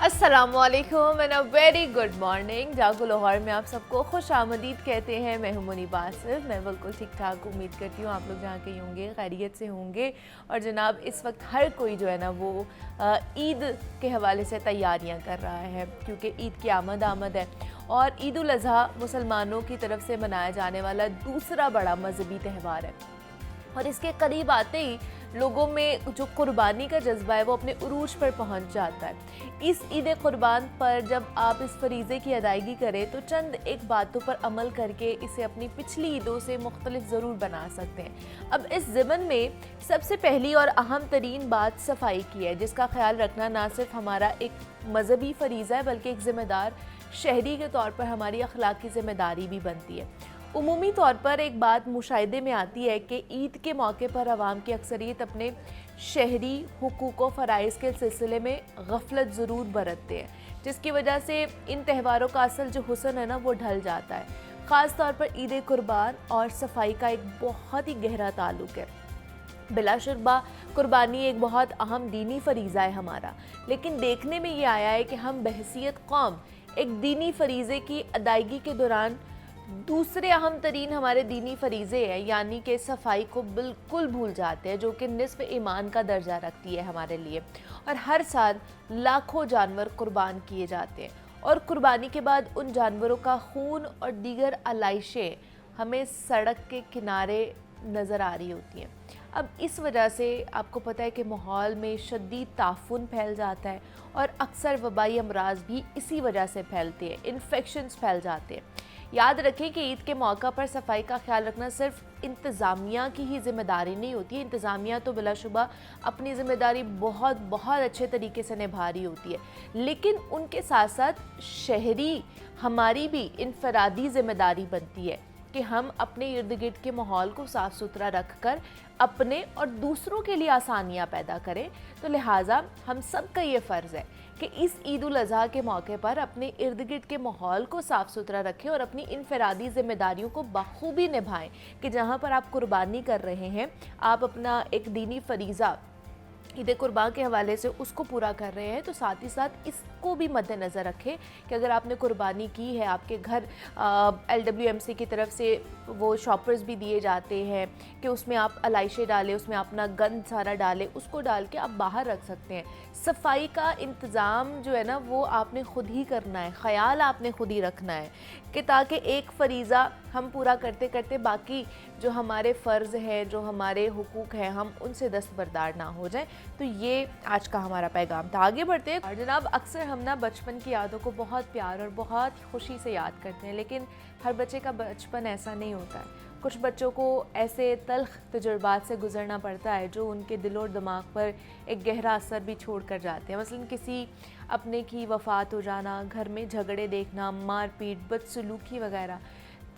अस्सलामुअलैकुम and a very good morning. जागो लाहौर में आप सबको खुश आमदीद कहते हैं। मैं हूं मुनीबा आसिफ। मैं बिल्कुल ठीक ठाक उम्मीद करती हूँ आप लोग जहाँ कहीं होंगे खैरियत से होंगे। और जनाब इस वक्त हर कोई जो है ना वो ईद के हवाले से तैयारियाँ कर रहा है, क्योंकि ईद की आमद है और ईद उल अज़हा मुसलमानों की तरफ से मनाया जाने वाला दूसरा बड़ा मजहबी त्यौहार है। और इसके करीब आते ही लोगों में जो कुर्बानी का जज्बा है वो अपने उरूज पर पहुंच जाता है। इस ईद कुर्बान पर जब आप इस फरीज़े की अदायगी करें तो चंद एक बातों पर अमल करके इसे अपनी पिछली ईदों से मुख्तलिफ ज़रूर बना सकते हैं। अब इस ज़िमन में सबसे पहली और अहम तरीन बात सफाई की है, जिसका ख्याल रखना ना सिर्फ हमारा एक मजहबी फरीज़ा है बल्कि एक ज़िम्मेदार शहरी के तौर पर हमारी अखलाकी ज़िम्मेदारी भी बनती है। उमूमी तौर पर एक बात मुशाहिदे में आती है कि ईद के मौके पर आवाम की अक्सरियत अपने शहरी हुकूक व फ़राइज़ के सिलसिले में गफलत ज़रूर बरतते हैं, जिसकी वजह से इन त्योहारों का असल जो हुस्न है ना वो ढल जाता है। ख़ास तौर पर ईद कुर्बान और सफाई का एक बहुत ही गहरा ताल्लुक़ है। बिलाशुबा कुर्बानी एक बहुत अहम दीनी फरीज़ा है हमारा, लेकिन देखने में ये आया है कि हम बहसीत कौम एक दीनी फरीज़े की अदायगी के दौरान दूसरे अहम तरीन हमारे दीनी फरीज़े हैं यानी कि सफाई को बिल्कुल भूल जाते हैं, जो कि निस्फ़ ईमान का दर्जा रखती है हमारे लिए। और हर साल लाखों जानवर कुर्बान किए जाते हैं और कुर्बानी के बाद उन जानवरों का खून और दीगर आलाइशें हमें सड़क के किनारे नज़र आ रही होती हैं। अब इस वजह से आपको पता है कि माहौल में शदीद ताफुन फैल जाता है और अक्सर वबाई अमराज भी इसी वजह से फैलते हैं, इन्फेक्शंस फैल जाते हैं। याद रखें कि ईद के मौका पर सफाई का ख्याल रखना सिर्फ इंतज़ामिया की ही जिम्मेदारी नहीं होती है। इंतज़ामिया तो बिलाशुबा अपनी ज़िम्मेदारी बहुत बहुत अच्छे तरीके से निभा रही होती है, लेकिन उनके साथ साथ शहरी हमारी भी इनफरादी ज़िम्मेदारी बनती है कि हम अपने इर्द गिर्द के माहौल को साफ़ सुथरा रख कर अपने और दूसरों के लिए आसानियाँ पैदा करें। तो लिहाजा हम सब का ये फ़र्ज़ है कि इस ईद उल अज़हा के मौके पर अपने इर्द गिर्द के माहौल को साफ़ सुथरा रखें और अपनी इनफरादी ज़िम्मेदारियों को बखूबी निभाएं कि जहाँ पर आप कुर्बानी कर रहे हैं आप अपना एक दीनी फरीज़ा ईद कुर्बान के हवाले से उसको पूरा कर रहे हैं, तो साथ ही साथ इसको भी मद्देनज़र रखें कि अगर आपने कुर्बानी की है, आपके घर LWMC की तरफ से वो शॉपर्स भी दिए जाते हैं कि उसमें आप अलाइशे डालें, उसमें अपना गंद सारा डालें, उसको डाल के आप बाहर रख सकते हैं। सफाई का इंतज़ाम जो है ना वो आपने ख़ुद ही करना है, ख़याल आपने ख़ुद ही रखना है कि ताकि एक फरीज़ा हम पूरा करते करते बाकी जो हमारे फ़र्ज़ हैं, जो हमारे हुकूक हैं, हम उनसे दस्तबरदार ना हो जाएं। तो ये आज का हमारा पैगाम था। आगे बढ़ते हैं। और जनाब अक्सर हम ना बचपन की यादों को बहुत प्यार और बहुत खुशी से याद करते हैं, लेकिन हर बच्चे का बचपन ऐसा नहीं होता है। कुछ बच्चों को ऐसे तल्ख तजुर्बात से गुजरना पड़ता है जो उनके दिल और दिमाग पर एक गहरा असर भी छोड़ कर जाते हैं। मसलन किसी अपने की वफ़ात हो जाना, घर में झगड़े देखना, मारपीट, बदसलूकी वगैरह।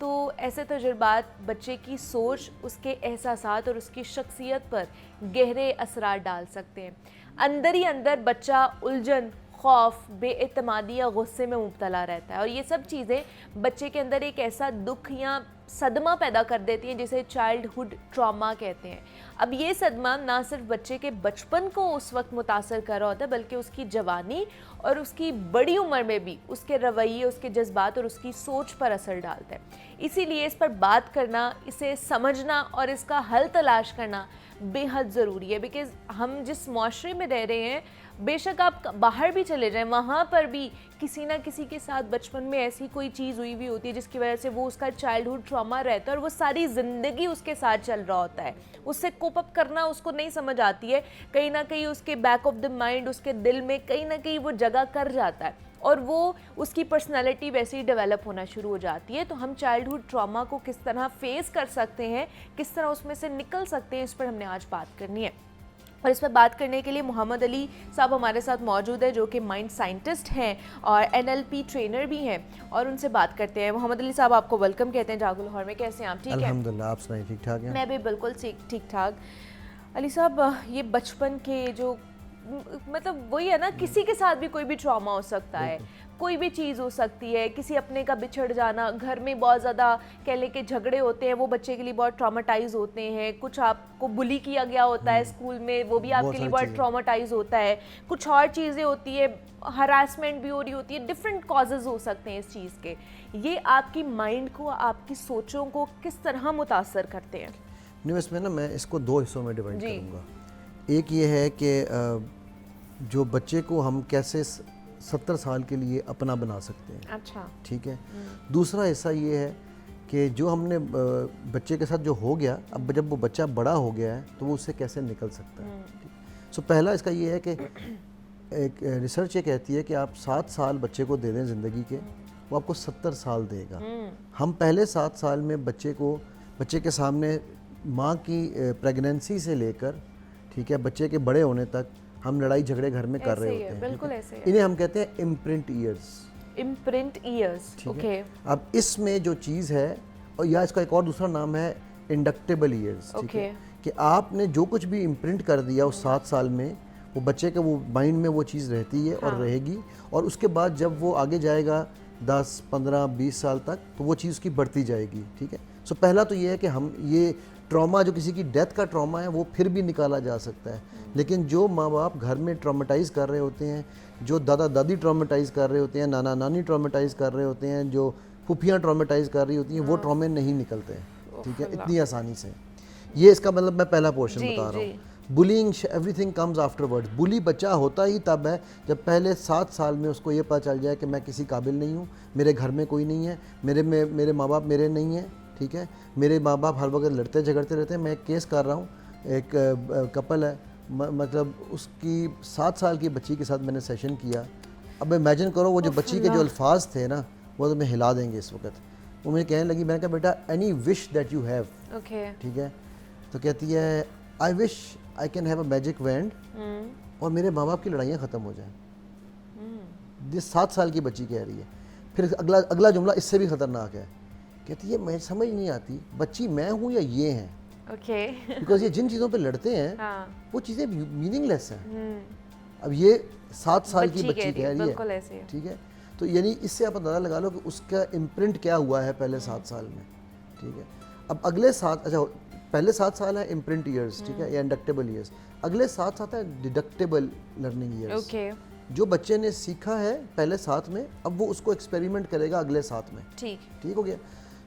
तो ऐसे तजुर्बात बच्चे की सोच, उसके एहसासात और उसकी शख्सियत पर गहरे असरात डाल सकते हैं। अंदर ही अंदर बच्चा उलझन, खौफ, बेइतमादी या गुस्से में मुब्तला रहता है और ये सब चीज़ें बच्चे के अंदर एक ऐसा दुख या सदमा पैदा कर देती हैं जिसे चाइल्डहुड ट्रॉमा कहते हैं। अब ये सदमा ना सिर्फ बच्चे के बचपन को उस वक्त मुतासर कर रहा होता है बल्कि उसकी जवानी और उसकी बड़ी उम्र में भी उसके रवैये, उसके जज्बात और उसकी सोच पर असर डालता है। इसीलिए इस पर बात करना, इसे समझना और इसका हल तलाश करना बेहद ज़रूरी है। बिकॉज़ हम जिस माशरे में रह रहे हैं, बेशक आप बाहर भी चले जाएं, वहाँ पर भी किसी ना किसी के साथ बचपन में ऐसी कोई चीज़ हुई होती है जिसकी वजह से वो उसका चाइल्डहुड ट्रॉमा रहता है और वो सारी ज़िंदगी उसके साथ चल रहा होता है। उससे कोप अप करना उसको नहीं समझ आती है, कहीं ना कहीं उसके बैक ऑफ द माइंड, उसके दिल में कहीं ना कहीं वो जगह कर जाता है और वो उसकी पर्सनैलिटी वैसे ही डेवलप होना शुरू हो जाती है। तो हम चाइल्डहुड ट्रॉमा को किस तरह फेस कर सकते हैं, किस तरह उसमें से निकल सकते हैं, इस पर हमने आज बात करनी है। और इस पर बात करने के लिए मोहम्मद अली साहब हमारे साथ मौजूद है, जो कि माइंड साइंटिस्ट हैं और NLP ट्रेनर भी हैं, और उनसे बात करते हैं। मोहम्मद अली साहब आपको वेलकम कहते हैं जागो लाहौर में। कैसे हैं आप? ठीक है अल्हम्दुलिल्लाह, आप सुनाइए? ठीक ठाक हैं? मैं भी बिल्कुल ठीक ठाक। अली साहब, ये बचपन के जो मतलब वही है ना, किसी के साथ भी कोई भी ट्रॉमा हो सकता है, कोई भी चीज़ हो सकती है, किसी अपने का बिछड़ जाना, घर में बहुत ज़्यादा कह ले के झगड़े होते हैं, वो बच्चे के लिए बहुत ट्रॉमेटाइज होते हैं, कुछ आपको बुली किया गया होता है स्कूल में, वो भी आपके लिए बहुत ट्रॉमेटाइज होता है, कुछ और चीज़ें होती है, हरासमेंट भी हो रही होती है, डिफरेंट कॉजेज़ हो सकते हैं इस चीज़ के। ये आपकी माइंड को, आपकी सोचों को किस तरह मुतासर करते हैं? नहीं, इसमें ना मैं इसको 2 हिस्सों में डिवाइड करूँगा। एक ये है कि जो बच्चे को हम कैसे 70 साल के लिए अपना बना सकते हैं। अच्छा, ठीक है। दूसरा हिस्सा ये है कि जो हमने बच्चे के साथ जो हो गया, अब जब वो बच्चा बड़ा हो गया है तो वो उससे कैसे निकल सकता है। सो पहला इसका ये है कि एक रिसर्च ये कहती है कि आप 7 साल बच्चे को दे दें ज़िंदगी के, वो आपको 70 साल देगा। हम पहले 7 साल में बच्चे के सामने माँ की प्रेगनेंसी से लेकर, ठीक है, बच्चे के बड़े होने तक हम लड़ाई झगड़े घर में कर रहे होते हैं। बिल्कुल ऐसे है। इन्हें हम कहते हैं imprint years. Imprint years, okay. अब इसमें जो चीज़ है, और या इसका एक और दूसरा नाम है इंडक्टेबल ईयर्स, ठीक है, कि आपने जो कुछ भी इम्प्रिंट कर दिया उस 7 साल में, वो बच्चे के वो माइंड में वो चीज़ रहती है और रहेगी, और उसके बाद जब वो आगे जाएगा 10, 15, 20 साल तक, तो वो चीज़ की बढ़ती जाएगी। ठीक है। सो पहला तो ये है कि हम ये ट्रॉमा, जो किसी की डेथ का ट्रॉमा है, वो फिर भी निकाला जा सकता है, लेकिन जो माँ बाप घर में ट्रॉमेटाइज़ कर रहे होते हैं, जो दादा दादी ट्रॉमेटाइज़ कर रहे होते हैं, नाना नानी ट्रॉमेटाइज़ कर रहे होते हैं, जो फूफियाँ ट्रॉमेटाइज़ कर रही होती हैं, वो ट्रॉमे नहीं निकलते हैं। ठीक है, इतनी आसानी से। ये इसका मतलब मैं पहला पोर्शन बता रहा हूँ। Bullying, everything comes afterwards. Bully बच्चा होता ही तब है जब पहले 7 साल में उसको ये पता चल जाए कि मैं किसी काबिल नहीं हूँ, मेरे घर में कोई नहीं है, मेरे माँ बाप मेरे नहीं हैं। ठीक है, मेरे माँ बाप हर वक्त लड़ते झगड़ते रहते हैं। मैं एक केस कर रहा हूँ, एक कपल है, मतलब उसकी 7 साल की बच्ची के साथ मैंने सेशन किया। अब इमेजिन करो, वो जो बच्ची के जो अल्फाज थे ना, वो तुम्हें हिला देंगे इस वक्त। वो मुझे कहने लगी, मैंने कहा बेटा any wish that you have, ठीक है, तो कहती है I wish I can have a magic wand और मेरे माँ बाप की लड़ाइयाँ ख़त्म हो जाएं। ये 7 साल की बच्ची कह रही है। फिर अगला जुमला इससे भी ख़तरनाक है, कहती है मैं समझ नहीं आती बच्ची मैं हूँ या ये हैं। बिकॉज ये जिन चीज़ों पे लड़ते हैं वो चीज़ें मीनिंगलेस हैं। अब ये 7 साल की बच्ची कह रही है, ठीक है, तो यानी इससे आप अंदाज़ा लगा लो कि उसका इम्प्रिंट क्या हुआ है पहले 7 साल में। ठीक है, अब अगले 7, अच्छा पहले 7 साल है इम्प्रिंट ईयर्स, ठीक है, या इंडक्टेबल ईयर्स। अगले 7 साल है डिडक्टेबल लर्निंग ईयर्स। जो बच्चे ने सीखा है पहले 7 में, अब वो उसको एक्सपेरिमेंट करेगा अगले 7 में। ठीक हो गया।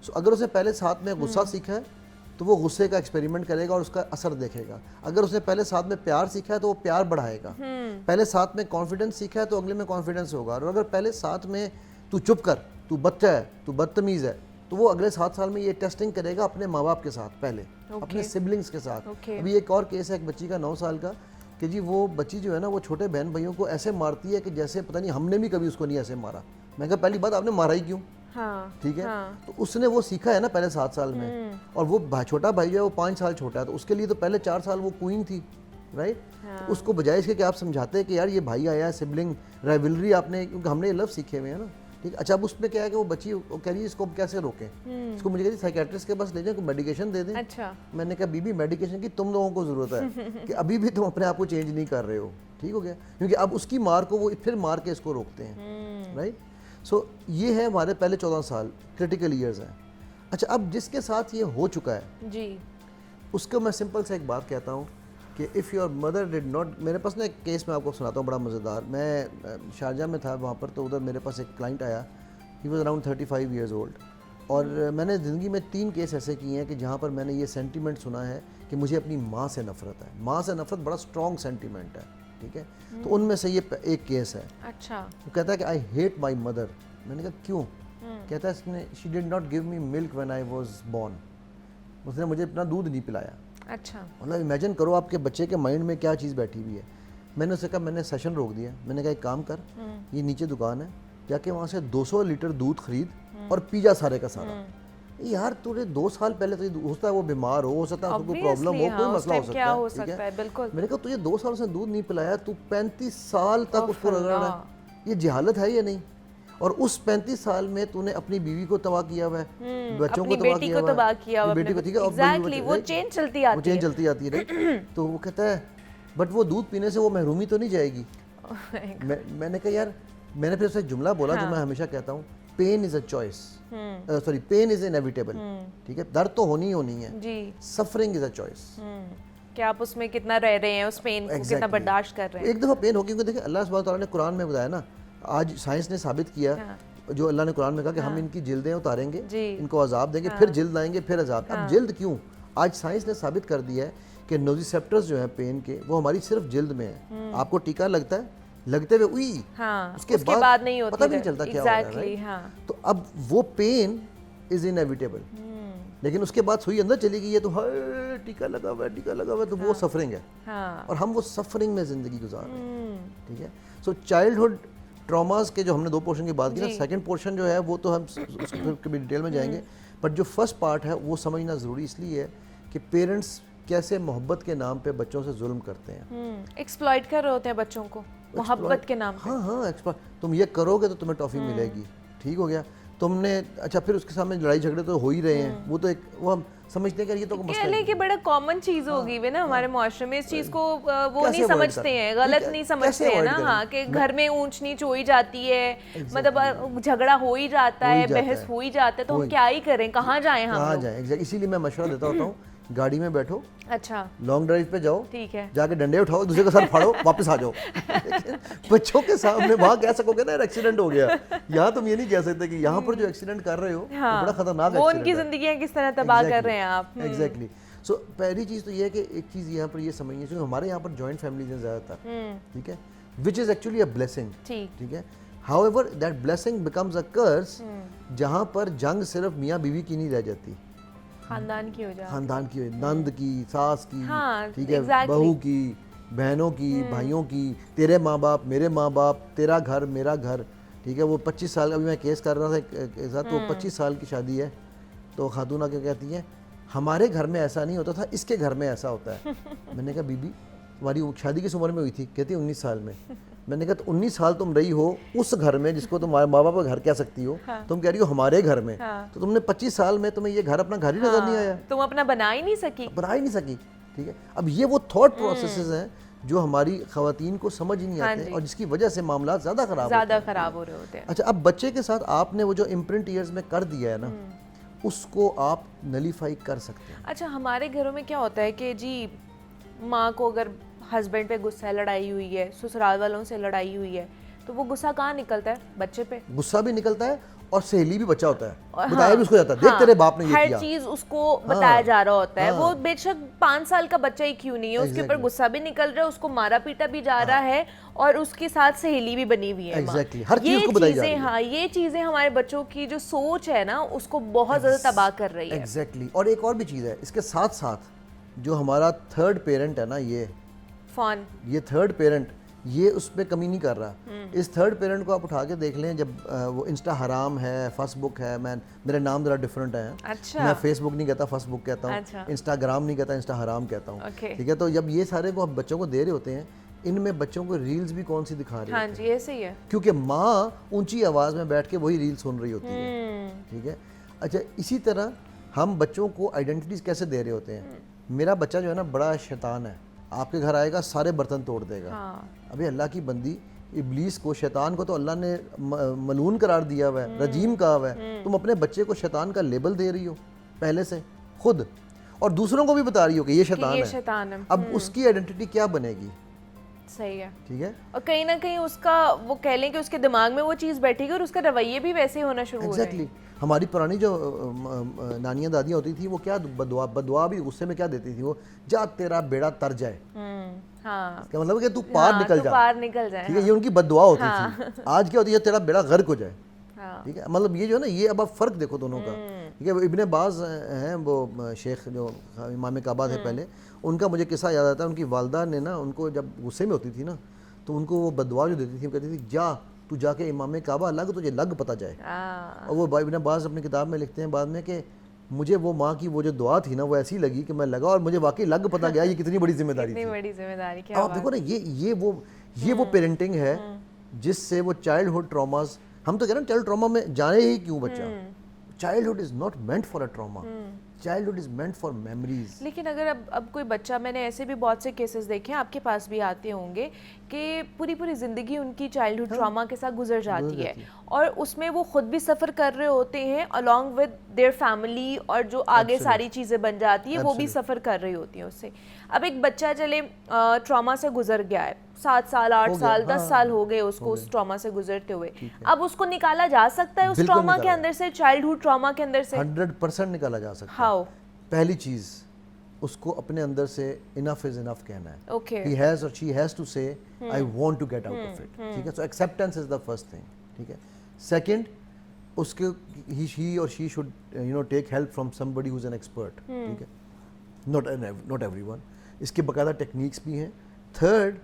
सो अगर उसने पहले 7 में गुस्सा सीखा है तो वो गुस्से का एक्सपेरिमेंट करेगा और उसका असर देखेगा। अगर उसने पहले 7 में प्यार सीखा है तो वो प्यार बढ़ाएगा। पहले 7 में कॉन्फिडेंस सीखा है तो अगले में कॉन्फिडेंस होगा। और अगर पहले 7 में तू चुप कर, तू बच्चा है, तू बदतमीज़ है, तो वो अगले 7 साल में ये टेस्टिंग करेगा अपने माँ बाप के साथ, पहले अपने सिबलिंग्स के साथ। अभी एक और केस है एक बच्ची का 9 साल का, कि जी वो बच्ची जो है ना, वो छोटे बहन भाइयों को ऐसे मारती है कि जैसे पता नहीं हमने भी कभी उसको नहीं ऐसे मारा। मैं कहा पहली बात आपने मारा ही क्यों? ठीक है, तो उसने वो सीखा है ना पहले 7 साल में। और वो छोटा भाई जो है वो 5 साल छोटा है, तो उसके लिए तो पहले 4 साल वो क्वीन थी, राइट। तो उसको बजाय इसके कि आप समझाते हैं कि यार ये भाई आया है, सिबलिंग राइवलरी आपने, क्योंकि हमने ये लफ्ज़ सीखे हुए हैं ना। ठीक, अच्छा अब उसमें क्या है कि वो बच्ची वो कह रही है इसको कैसे रोकें, इसको मुझे कहती साइकेट्रिस्ट के पास ले जाएं, कोई मेडिकेशन दे दें। अच्छा। मैंने कहा बीबी मेडिकेशन की तुम लोगों को ज़रूरत है कि अभी भी तुम अपने आप को चेंज नहीं कर रहे हो। ठीक हो गया, क्योंकि अब उसकी मार को वो फिर मार के इसको रोकते हैं, राइट। सो ये है हमारे पहले 14 साल क्रिटिकल ईयर्स हैं। अच्छा, अब जिसके साथ ये हो चुका है जी, उसको मैं सिंपल से एक बात कहता हूँ कि if your mother did not, मेरे पास ना एक केस मैं आपको सुनाता हूँ बड़ा मज़ेदार। मैं शारजा में था वहाँ पर, तो उधर मेरे पास एक क्लाइंट आया, he was around 35 years old. और मैंने ज़िंदगी में 3 केस ऐसे किए हैं कि जहाँ पर मैंने ये सेंटीमेंट सुना है कि मुझे अपनी माँ से नफ़रत है। माँ से नफ़रत बड़ा स्ट्रॉन्ग सेंटीमेंट है, ठीक है। तो उनमें से ये एक केस है। अच्छा। वो कहता है कि आई हेट माई मदर। मैंने कहा क्यों? कहता है she did not give me milk when I was born. उसने मुझे अपना दूध नहीं पिलाया। अच्छा। मतलब इमेजिन करो आपके बच्चे के माइंड में क्या चीज़ बैठी हुई है। मैंने उससे कहा, मैंने सेशन रोक दिया। मैंने कहा एक काम कर, ये नीचे दुकान है, जाके वहाँ से 200 लीटर दूध खरीद और पी जा सारे का सारा। यार तुझे 2 साल पहले तो हो सकता है वो बीमार हो सकता है उसको प्रॉब्लम हो, कोई मसला हो सकता है, बिल्कुल। मैंने कहा तुझे 2 साल से दूध नहीं पिलाया, तू 35 साल तक उसको रगड़ रहा है, ये जहालत है या नहीं? और उस 35 साल में तूने अपनी बीवी को तबाह किया हुआ है, बच्चों को तबाह किया हुआ है, बेटी को, ठीक है, एग्जैक्टली, वो चेन चलती आती है, राइट। तो वो कहता है बट वो दूध पीने से वो महरूमी तो नहीं जाएगी। मैंने कहा यार मैंने फिर उससे जुमला बोला जो मैं हमेशा कहता हूँ, pain is a choice, sorry pain is inevitable, ठीक है, दर्द तो होनी ही होनी है जी, सफरिंग इज अ चॉइस, कि आप उसमें कितना रह रहे हैं, उस पेन को कितना बर्दाश्त कर रहे हैं। एक दफ़ा पेन हो, क्योंकि देखिए अल्लाह सुब्हान तआला ने कुरान में बताया ना, आज साइंस ने साबित किया, जो अल्लाह ने कुरान में कहा कि हम इनकी जिल्दें उतारेंगे, इनको अजाब देंगे, फिर जिल्द लाएंगे, फिर अजाब। अब जिल्द क्यों? आज साइंस ने साबित कर दिया है कि नोज़िसेप्टर्स जो है पेन के, वो हमारी सिर्फ जिल्द में है। आपको टीका लगता है, लगते हुए उई, उसके बाद नहीं होता, पता भी नहीं चलता क्या हो रहा है। तो अब वो पेन इज इनएविटेबल, लेकिन उसके बाद सुई अंदर चली गई है तो हाय टीका लगा हुआ है, टीका लगा हुआ है, तो वो सफरिंग है, और हम वो सफरिंग में जिंदगी गुजार रहे हैं, ठीक है। सो चाइल्डहुड ट्रॉमास के जो हमने 2 पोर्शन की बात की ना, सेकंड पोर्शन जो है वो तो हम उसको कभी डिटेल में जाएंगे, बट जो फर्स्ट पार्ट है वो समझना ज़रूरी इसलिए है कि पेरेंट्स कैसे मोहब्बत के नाम पे बच्चों से जुल्म करते हैं, एक्सप्लॉइट कर रहे होते हैं बच्चों को मोहब्बत के नाम पे। हाँ एक्सप्लॉइट, तुम ये करोगे तो तुम्हें टॉफ़ी मिलेगी, ठीक हो गया, तुमने अच्छा फिर उसके सामने लड़ाई झगड़े तो हो ही रहे हैं, वो तो एक वो हम समझते हैं कि ये तो मसला है कि बड़ा कॉमन चीज होगी वे ना हमारे मुआशरे में, इस चीज को वो नहीं समझते हैं, गलत नहीं समझते हैं ना, हाँ, कि घर में ऊंच नीच हो ही जाती है, मतलब झगड़ा हो ही जाता है, बहस हो ही जाता है, तो हम क्या ही करें, कहाँ जाएं हम, कहाँ जाएं। इसीलिए मैं मशवरा देता होता हूँ, गाड़ी में बैठो, अच्छा लॉन्ग ड्राइव पे जाओ, ठीक है, जाके डंडे उठाओ, दूसरे के साथ फाड़ो, वापस आ जाओ। बच्चों के सामने वहाँ कह सकोगे ना एक्सीडेंट हो गया, यहाँ तुम ये नहीं कह सकते कि यहाँ पर जो एक्सीडेंट कर रहे हो वो बड़ा खतरनाक है, वो उनकी जिंदगियाँ किस तरह तबाह कर रहे हैं आप। एग्जैक्टली। सो पहली चीज़ तो ये है कि एक चीज़ यहाँ पर ये समझिए, क्योंकि हमारे यहाँ पर जॉइंट फैमिलीज हैं ज़्यादातर, ठीक है, which is actually a blessing, ठीक है। However that blessing becomes a curse, जहाँ पर जंग सिर्फ मियाँ बीवी की नहीं रह जाती, खानदान की हो जाती, खानदान की, नंद की, सास की, हाँ, ठीक है, बहू की, बहनों की, भाइयों की, तेरे माँ बाप, मेरे माँ बाप, तेरा घर, मेरा घर, ठीक है। वो 25 साल, अभी मैं केस कर रहा था एक साथ, तो 25 साल की शादी है, तो खातून आके कहती है हमारे घर में ऐसा नहीं होता था, इसके घर में ऐसा होता है। मैंने कहा बीबी तुम्हारी शादी किस उम्र में हुई थी? कहती 19 साल में। मैंने कहा तो 19 साल तुम रही हो उस घर में जिसको तुम माँ बाप का घर कह सकती हो, तुम कह रही हो हमारे घर में, तो तुमने 25 साल में तुम्हें ये घर अपना घर ही नजर नहीं आया, तुम अपना बना ही नहीं सकी, ठीक है। अब ये वो थॉट प्रोसेसेस हैं जो हमारी खवातीन को समझ ही नहीं आते, और जिसकी वजह से मामला ज़्यादा खराब हो रहे होते हैं। अच्छा, अब बच्चे के साथ आपने वो जो इम्प्रिंट ईयर्स में कर दिया है ना, उसको आप नलीफाई कर सकते हैं। अच्छा, हमारे घरों में क्या होता है कि जी माँ को अगर हस्बैंड पे गुस्सा है, लड़ाई हुई है, ससुराल वालों से लड़ाई हुई है, तो वो गुस्सा कहाँ निकलता है? बच्चे पे गुस्सा भी निकलता है, और सहेली भी बच्चा होता है, बताया भी उसको जाता है, देख तेरे बाप ने ये किया, हर चीज उसको बताया जा रहा होता है। वो बेशक 5 साल का बच्चा ही क्यों नहीं है, उसके ऊपर गुस्सा भी निकल रहा है, उसको मारा पीटा भी जा रहा है, और उसके साथ सहेली भी बनी हुई है। हर चीज उसको बताई जा रही है। हाँ, ये चीजें हमारे बच्चों की जो सोच है ना, उसको बहुत ज्यादा तबाह कर रही है। एग्जैक्टली। और एक और भी चीज है इसके साथ साथ, जो हमारा थर्ड पेरेंट है ना, ये थर्ड पेरेंट, ये उस पर कमी नहीं कर रहा। इस थर्ड पेरेंट को आप उठा के देख लें, जब वो इंस्टा हराम है, फेसबुक है, मेरे नाम जरा डिफरेंट है, अच्छा। मैं फेसबुक नहीं कहता, फेसबुक कहता हूँ, अच्छा। इंस्टाग्राम नहीं कहता, इंस्टा हराम कहता हूँ, ठीक है। तो जब ये सारे को आप बच्चों को दे रहे होते हैं, इनमें बच्चों को रील्स भी कौन सी दिखा रही है, हाँ जी, ऐसे ही है, क्योंकि माँ ऊंची आवाज़ में बैठ के वही रील सुन रही होती है, ठीक है। अच्छा, इसी तरह हम बच्चों को आइडेंटिटीज कैसे दे रहे होते हैं। मेरा बच्चा जो है ना बड़ा शैतान है, आपके घर आएगा सारे बर्तन तोड़ देगा। अभी अल्लाह की बंदी, इब्लीस को, शैतान को तो अल्लाह ने मलून करार दिया हुआ है, रजीम कहा हुआ है। तुम अपने बच्चे को शैतान का लेबल दे रही हो पहले से खुद, और दूसरों को भी बता रही हो कि ये शैतान है। अब उसकी आइडेंटिटी क्या बनेगी? सही है, ठीक है। और कहीं ना कहीं उसका, वो कह लें कि उसके दिमाग में वो चीज़ बैठेगी और उसका रवैये भी वैसे होना शुरू हो जाएंगे। हमारी पुरानी जो नानियाँ दादियाँ होती थी, वो क्या बदुआ भी गुस्से में क्या देती थी, वो जा तेरा बेड़ा तर जाए, हाँ, क्या मतलब कि तू पार निकल जाए, ठीक है। ये उनकी बदुआ होती थी। आज क्या होती है, तेरा बेड़ा गर्क हो जाए, ठीक है। मतलब ये जो है ना, ये अब आप फ़र्क देखो दोनों का, ठीक है। इब्ने बाज हैं, वो शेख जो इमाम काबा थे पहले, उनका मुझे किस्सा याद आता है। उनकी वालदा ने ना, उनको जब गुस्से में होती थी ना, तो उनको वो बदुआ जो देती थी, वो कहती थी जा तू जाके इमाम काबा लग, तुझे लग पता जाए। और वो इब्ने बाज अपनी किताब में लिखते हैं बाद में कि मुझे वो माँ की वो जो दुआ थी ना, वो ऐसी लगी कि मैं लगा और मुझे वाकई लग पता गया ये कितनी बड़ी जिम्मेदारी थी। अब आप देखो ना, ये वो पेरेंटिंग है जिससे वो चाइल्डहुड ट्रॉमास, हम तो कह रहे हैं चाइल्ड ट्रॉमा में जाने ही क्यों बच्चा, childhood is not meant for a trauma. Childhood is meant for memories. लेकिन अगर अब कोई बच्चा, मैंने ऐसे भी बहुत से केसेस देखे हैं, आपके पास भी आते होंगे, कि पूरी पूरी ज़िंदगी उनकी चाइल्डहुड ट्रॉमा के साथ गुजर जाती है और उसमें वो खुद भी सफ़र कर रहे होते हैं अलॉन्ग विद देयर फैमिली, और जो आगे सारी चीज़ें बन जाती है वो भी सफ़र कर रही होती हैं उससे। अब एक बच्चा चले ट्रॉमा से गुजर गया है, 7 साल 8 साल 10 साल हो गए उसको उस ट्रॉमा से गुजरते हुए, अब उसको निकाला जा सकता है उस ट्रॉमा के अंदर से, चाइल्डहुड ट्रॉमा के अंदर से? 100% निकाला जा सकता है। हाउ? पहली चीज, उसको अपने अंदर से इनफ इज इनफ कहना है। ओके, ही हैज और she has to say I want to get out of it. ठीक है, so acceptance is the first thing. ठीक है, सेकंड, उसके ही और she should take help from somebody who is an expert. ठीक है, not everyone, इसके बकायदा टेक्निक्स भी हैं। थर्ड,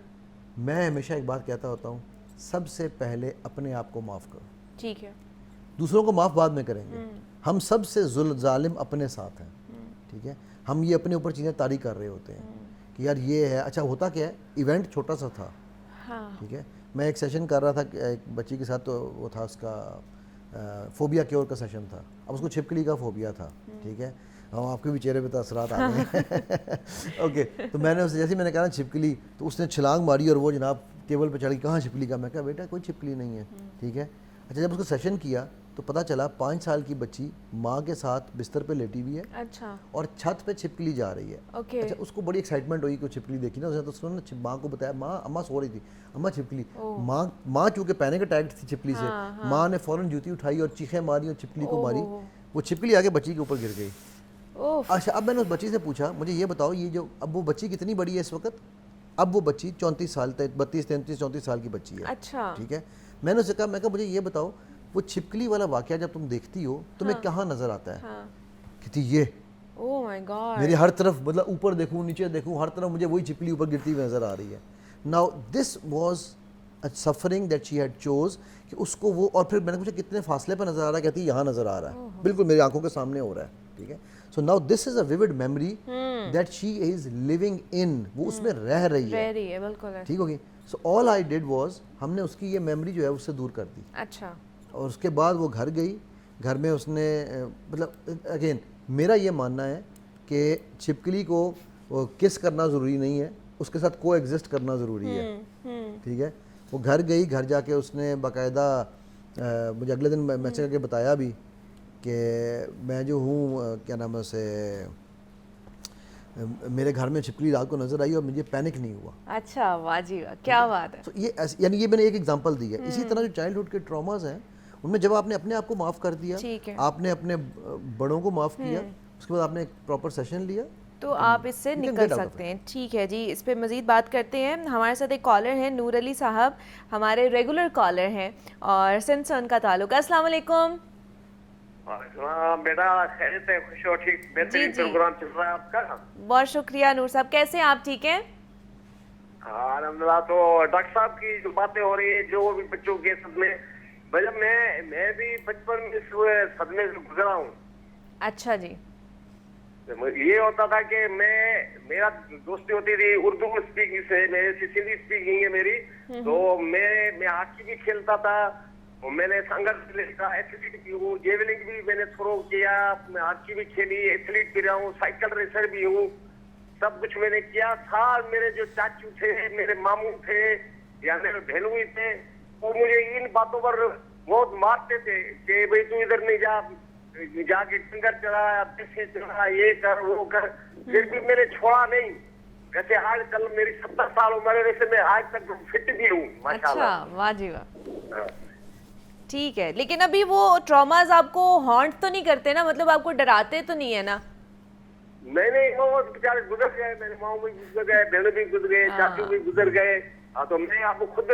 मैं हमेशा एक बात कहता होता हूँ, सबसे पहले अपने आप को माफ़ करो। ठीक है, दूसरों को माफ़ बाद में करेंगे। हम सबसे जालिम अपने साथ हैं। ठीक है, हम ये अपने ऊपर चीज़ें तारी कर रहे होते हैं कि यार ये है। अच्छा, होता क्या है, इवेंट छोटा सा था। हाँ, ठीक है, मैं एक सेशन कर रहा था एक बच्ची के साथ, तो वो था उसका फोबिया क्योर का सेशन था। अब उसको छिपकली का फोबिया था। ठीक है, हाँ, आपके भी चेहरे पे तो असरात आ गए हैं। ओके, तो मैंने उससे, जैसे मैंने कहा ना छिपकली, तो उसने छलांग मारी और वो जनाब टेबल पे चढ़ गई, कहाँ छिपकली का? मैं कहा बेटा कोई छिपकली नहीं है। ठीक है, अच्छा, जब उसको सेशन किया तो पता चला 5 साल की बच्ची माँ के साथ बिस्तर पे लेटी हुई है। अच्छा, और छत पे छिपकली जा रही है। ओके, अच्छा, उसको बड़ी एक्साइटमेंट हुई कि छिपकली देखी ना, तो उसने ना माँ को बताया, माँ, अम्मा सो रही थी, अम्मा छिपकली। माँ चूँकि पैनिक अटैक थी छिपकली से, माँ ने फ़ौरन जूती उठाई और चीखें मारी और छिपकली को मारी। वो छिपकली आके बच्ची के ऊपर गिर गई। अच्छा, अब मैंने उस बच्ची से पूछा, मुझे ये बताओ, ये जो अब वो बच्ची कितनी बड़ी है इस वक्त? अब वो बच्ची 34 साल तक, 32 33 34 साल की बच्ची है। अच्छा, ठीक है, मैंने उससे कहा, मैं कहा मुझे ये बताओ, वो छिपकली वाला वाकया जब तुम देखती हो तुम्हें कहाँ नजर आता है? कहती ये, ओह माय गॉड, मेरे हर तरफ, मतलब ऊपर देखूं नीचे देखूं, हर तरफ मुझे वही छिपकली ऊपर गिरती हुई नजर आ रही है। Now this was a suffering that she had chose, कि उसको वो, और फिर मैंने पूछा कितने फासले पर नजर आ रहा है? कहती यहाँ नजर आ रहा है, बिल्कुल मेरी आंखों के सामने हो रहा है। ठीक है, so now this is a vivid memory that she is living in, वो उसमें रह रही है। बिल्कुल, ठीक होगी। So all I did was, हमने उसकी ये मेमोरी जो है उससे दूर कर दी। अच्छा, और उसके बाद वो घर गई, घर में उसने, मतलब अगेन मेरा ये मानना है कि छिपकली को किस करना ज़रूरी नहीं है, उसके साथ को एग्जिस्ट करना ज़रूरी है। ठीक है, वो घर गई, घर जाके उसने बाकायदा मुझे अगले दिन मैसेज करके बताया भी कि मैं जो हूँ, क्या नाम है उसे, मेरे घर में छिपकली रात को नजर आई और मुझे पैनिक नहीं हुआ। अच्छा, वाह जी वाह, क्या बात है। तो ये यानी ये मैंने एक एग्जांपल दी है। इसी तरह जो चाइल्डहुड के ट्रॉमास हैं, उनमें जब आपने अपने आप को माफ़ कर दिया, आपने अपने बड़ों को माफ़ किया, उसके बाद आपने एक प्रॉपर सेशन लिया, तो आप इससे निकल सकते हैं। ठीक है जी, इस पे मज़ीद बात करते हैं। हमारे साथ एक कॉलर हैं, नूर अली साहब, हमारे रेगुलर कॉलर हैं और सिंध से उनका ताल्लुक। अस्सलाम वालेकुम। बेटा खैरियत है, खुश हो? ठीक, बेहतरीन प्रोग्राम चल रहा है आपका। बहुत शुक्रिया नूर साहब, कैसे हैं आप? ठीक हैं? हाँ अल्हम्दुलिल्लाह। तो डॉक्टर साहब की जो बातें हो रही है, जो भी बच्चों के सदमे, भैया मैं भी बचपन में इस सदमे से गुजरा हूँ। अच्छा जी। ये होता था कि मेरा दोस्ती होती थी उर्दू स्पीकिंग से, मेरे से सिंधी स्पीकिंग है मेरी, तो मैं हॉकी भी खेलता था, मैंने संघर्ष का एथलीट भी हूँ, जेवलिंग भी मैंने थ्रो किया, मैं हॉकी भी खेली, एथलीट भी रहा हूँ, साइकिल रेसर भी हूँ, सब कुछ मैंने किया था। मेरे जो चाचू थे, मेरे मामू थे या मेरे बहनोई थे, वो मुझे इन बातों पर बहुत मारते थे कि भाई तू इधर नहीं जा, जाके डंगर चढ़ा, पैसे चढ़ा, ये कर वो कर, फिर भी मैंने छोड़ा नहीं। वैसे आज कल मेरी 70 साल उम्र है, वैसे मैं आज तक फिट भी हूँ माशाल्लाह। अच्छा, वाह जी वाह। ठीक है, लेकिन अभी वो ट्रॉमास आपको हॉन्ट तो नहीं करते ना, मतलब आपको डराते तो नहीं है ना? नहीं, वो बेचारे गुजर गए, मेरे माऊ भी गुजर गए, बहन भी गुजर गए, चाचू भी गुजर गए। तो मैं आपको खुद,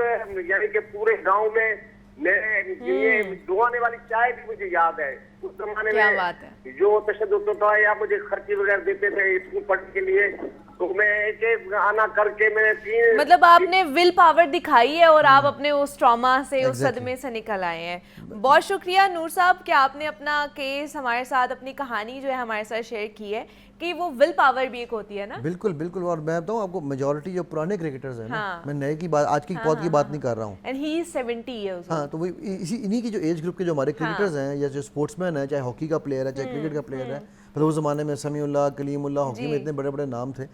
यानी कि पूरे गांव में ये दुआने वाली चाय भी मुझे याद है। उस जमाने में जो तशद्दुद होता है, या मुझे खर्ची वगैरह देते थे स्कूल पढ़ने के लिए, तो मैं एक आना करके मैंने 3, मतलब आपने विल पावर दिखाई है और आप अपने उस ट्रॉमा से, उस सदमे से निकल आए हैं। बहुत शुक्रिया नूर साहब कि आपने अपना केस हमारे साथ, अपनी कहानी जो है हमारे साथ शेयर की है, कि वो विल पावर भी एक होती है ना। बिल्कुल बिल्कुल। और मैं बताऊं आपको, मेजॉरिटी जो पुराने क्रिकेटर्स हैं ना, मैं नए की बात, आज की पौध की बात नहीं कर रहा हूँ, एंड ही इज 70 इयर्स। हाँ, तो वही इन्हीं की जो एज ग्रुप ग्रुप के जो हमारे क्रिकेटर्स हैं या जो स्पोर्ट्समैन है, चाहे हॉकी का प्लेयर है, चाहे क्रिकेट का प्लेयर है, मतलब उस ज़माने में समीउल्लाह, कलीमुल्लाह, हॉकी में इतने बड़े बड़े नाम थे,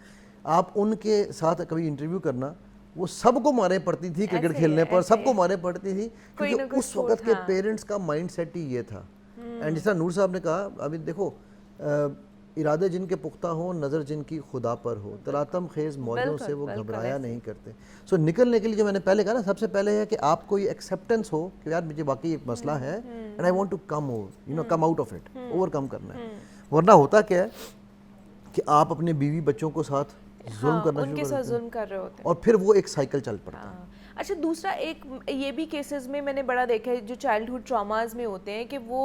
आप उनके साथ कभी इंटरव्यू करना, वो सबको मारे पड़ती थी क्रिकेट खेलने पर, सबको मारे पड़ती थी, क्योंकि उस वक्त के पेरेंट्स का माइंड सेट ही ये था। एंड जैसा नूर साहब ने कहा, अभी देखो इरादे जिनके पुख्ता हो, नज़र जिनकी खुदा पर हो, तलातम खेज मौजों से वो घबराया नहीं करते। सो निकलने के लिए जो मैंने पहले कहा ना, सबसे पहले है कि आपको ये एक्सेप्टेंस हो कि यार मुझे वाकई एक मसला है and I want to come over, you know, come out of it, overcome करना है। वरना होता क्या है कि आप अपने बीवी बच्चों को साथ जुल्म करना उनके शुरू साथ जुल्म कर रहे होते हैं और फिर वो एक साइकिल चल पड़ता है। अच्छा, दूसरा एक ये भी केसेस में मैंने बड़ा देखा है जो चाइल्डहुड ट्रॉमास में होते हैं कि वो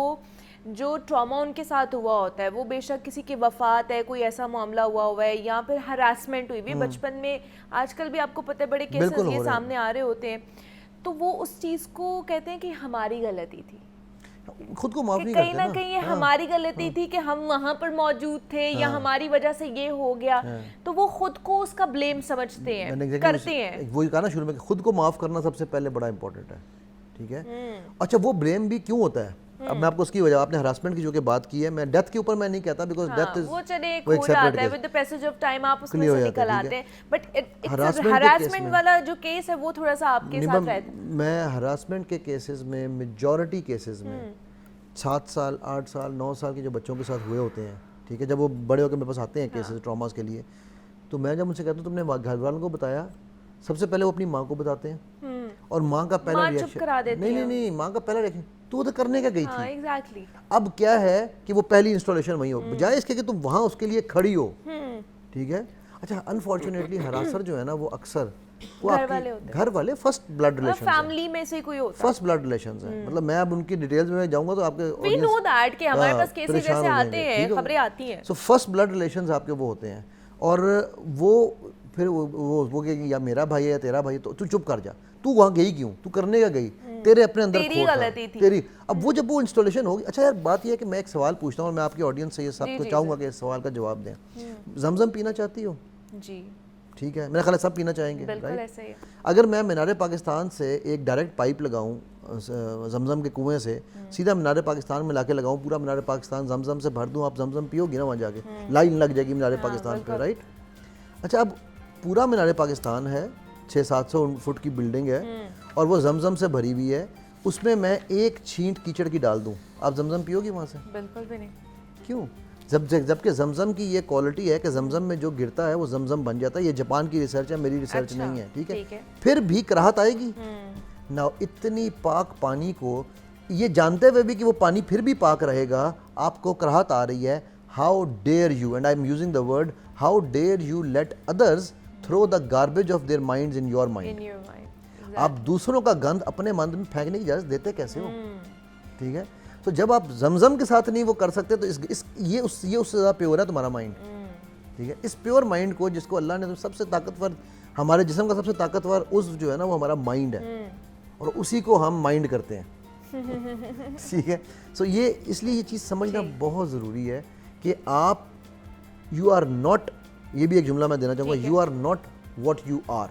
जो ट्रॉमा उनके साथ हुआ होता है, वो बेशक किसी की वफात है, कोई ऐसा मामला हुआ है, या फिर हरासमेंट हुई भी बचपन में, आजकल भी आपको पता है बड़े केसेस ये सामने आ रहे होते हैं, तो वो उस चीज़ को कहते हैं कि हमारी गलती थी, खुद को माफ नहीं कहीं करते ना कहीं ये हमारी गलती थी कि हम वहां पर मौजूद थे या हमारी वजह से ये हो गया, तो वो खुद को उसका ब्लेम समझते हैं, करते हैं। वही कहा ना शुरू में, खुद को माफ करना सबसे पहले बड़ा इंपॉर्टेंट है, ठीक है। अच्छा, वो ब्लेम भी क्यों होता है? अब मैं आपको उसकी वजह, आपने हरासमेंट की जो कि बात की है, मैं डेथ के ऊपर मैं नहीं कहता, बिकॉज़ डेथ इज वो चले एक हो जाता है, with the passage of time आप उसमें से निकल आते हैं, बट हरासमेंट वाला जो केस है वो थोड़ा सा आपके साथ रहता है। मैं हरासमेंट के केसेस में, मेजॉरिटी केसेस में 7 साल 8 साल 9 साल के जो बच्चों के साथ हुए होते हैं, ठीक है, जब वो बड़े होकर मेरे पास आते हैं केसेस ट्रॉमास के लिए, तो मैं जब उनसे कहता हूँ तुमने घर वालों को बताया, सबसे पहले वो अपनी माँ को बताते हैं और माँ का पहला रिएक्शन, नहीं, माँ का पहला रिएक्शन, तू तो करने का गई थी। एग्जैक्टली। अब क्या है कि वो पहली इंस्टॉलेशन वही हो, बजाय इसके कि तुम वहाँ उसके लिए खड़ी हो, ठीक है। अच्छा, अनफॉर्चुनेटली हरासर जो है ना, वो अक्सर वो घर वाले फर्स्ट ब्लड रिलेशन, फैमिली में से कोई होता है, फर्स्ट ब्लड रिलेशंस हैं। मतलब मैं अब उनकी डिटेल्स में जाऊंगा तो आपके वी नो दैट कि हमारे पास केसेस जैसे आते हैं, खबरें आती हैं। सो फर्स्ट ब्लड रिलेशंस आपके वो होते हैं, और वो फिर वो कहेंगे या मेरा भाई है या तेरा भाई, तो तू चुप कर जा, तू वहाँ गई क्यों, तू करने का गई, तेरे अपने अंदर खोट था, तेरी। अब वो जब वो इंस्टॉलेशन होगी, अच्छा यार बात ये है कि मैं एक सवाल पूछता हूँ और मैं आपकी ऑडियंस से ये सबको चाहूँगा कि इस सवाल का जवाब दें। जमजम पीना चाहती हो? जी, ठीक है, मेरा ख्याल है सब पीना चाहेंगे, बिल्कुल ऐसा ही है। अगर मैं मीनार पाकिस्तान से एक डायरेक्ट पाइप लगाऊं जमजम के कुएं से सीधा मीनार पाकिस्तान में लाके लगाऊं, पूरा मीनार पाकिस्तान जमजम से भर दूं, आप जमजम पियोगी ना वहाँ जाके, लाइन लग जाएगी मीनार पाकिस्तान पे, राइट। अच्छा, अब पूरा मीनार पाकिस्तान है, 600-700 फुट की बिल्डिंग है और वो जमजम से भरी हुई है, उसमें मैं एक छींट कीचड़ की डाल दूं, आप जमजम पियोगी वहाँ से? बिल्कुल भी नहीं। क्यों? जबकि जमजम की ये क्वालिटी है कि जमजम में जो गिरता है वो जमजम बन जाता है। ये जापान की रिसर्च है, मेरी रिसर्च नहीं है, ठीक है। फिर भी कराहत आएगी ना, इतनी पाक पानी को ये जानते हुए भी कि वो पानी फिर भी पाक रहेगा, आपको कराहत आ रही है। How dare you, and I am using the word, how dare you let others throw the garbage of their minds in your mind. आप दूसरों का गंद अपने मन में फेंकने की इजाजत देते कैसे हो, ठीक है। तो जब आप जमजम के साथ नहीं वो कर सकते, तो ये उससे ज़्यादा प्योर है तुम्हारा माइंड, ठीक है। इस प्योर माइंड को, जिसको अल्लाह ने सबसे ताकतवर, हमारे जिस्म का सबसे ताकतवर उज़्व जो है ना, वो हमारा माइंड है, और उसी को हम माइंड करते हैं, ठीक है। सो ये इसलिए ये चीज़ समझना बहुत ज़रूरी है कि आप, यू आर नॉट, ये भी एक जुमला मैं देना चाहूँगा, you are not what you are.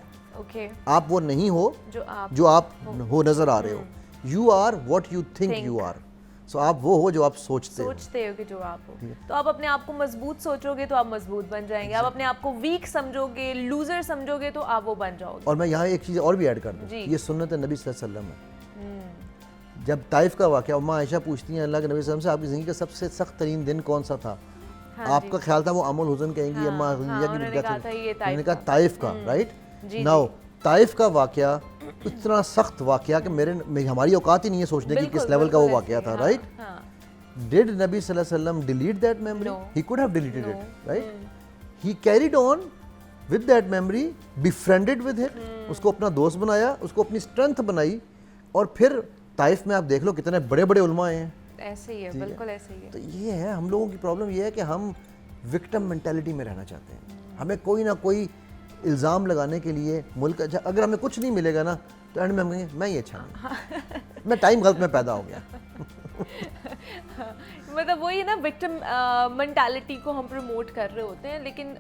आप वो नहीं हो जो आप हो नजर आ रहे हो, you are what you think you are. So आप वो हो जो आप सोचते हो कि जो आप हो। तो आप अपने आप को मजबूत सोचोगे तो आप मजबूत बन जाएंगे, आप अपने आप को वीक समझोगे, लूजर समझोगे तो आप वो बन जाओगे। और मैं यहाँ एक चीज़ और भी ऐड कर दूँ, ये सुन्नत नबी सल्लल्लाहु अलैहि वसल्लम है। जब ताइफ का वाक़या, उम्मा आयशा पूछती हैं अल्लाह के नबी सल्लल्लाहु अलैहि वसल्लम से, आपकी ज़िंदगी का सबसे सख्त तरीन दिन कौन सा था? आपका ख्याल था वो अमल हुज़न कहेंगी, अम्मा उन्होंने कहा ताइफ का, राइट। नाउ ताइफ का वाक़या इतना सख्त वाक़या कि हमारी औकात ही नहीं है सोचने की किस लेवल का वो वाक़या था, राइट। डिड नबी सल्लल्लाहु अलैहि वसल्लम delete that memory? He could have deleted it, right. He carried on with that memory, befriended with it, उसको अपना दोस्त बनाया, उसको अपनी स्ट्रेंथ बनाई, और फिर ताइफ में आप देख लो कितने बड़े बड़े उलमा हैं। ऐसे ही है, बिल्कुल ऐसे ही है। तो ये है, हम लोगों की प्रॉब्लम ये है कि हम विक्टिम मेंटालिटी में रहना चाहते हैं। हमें कोई ना कोई इल्ज़ाम लगाने के लिए मुल्क, अगर हमें कुछ नहीं मिलेगा ना, तो एंड में हम कहेंगे मैं ही अच्छा नहीं, मैं टाइम गलत में पैदा हो गया। मतलब वही है ना, विक्टिम मेंटालिटी को हम प्रमोट कर रहे होते हैं, लेकिन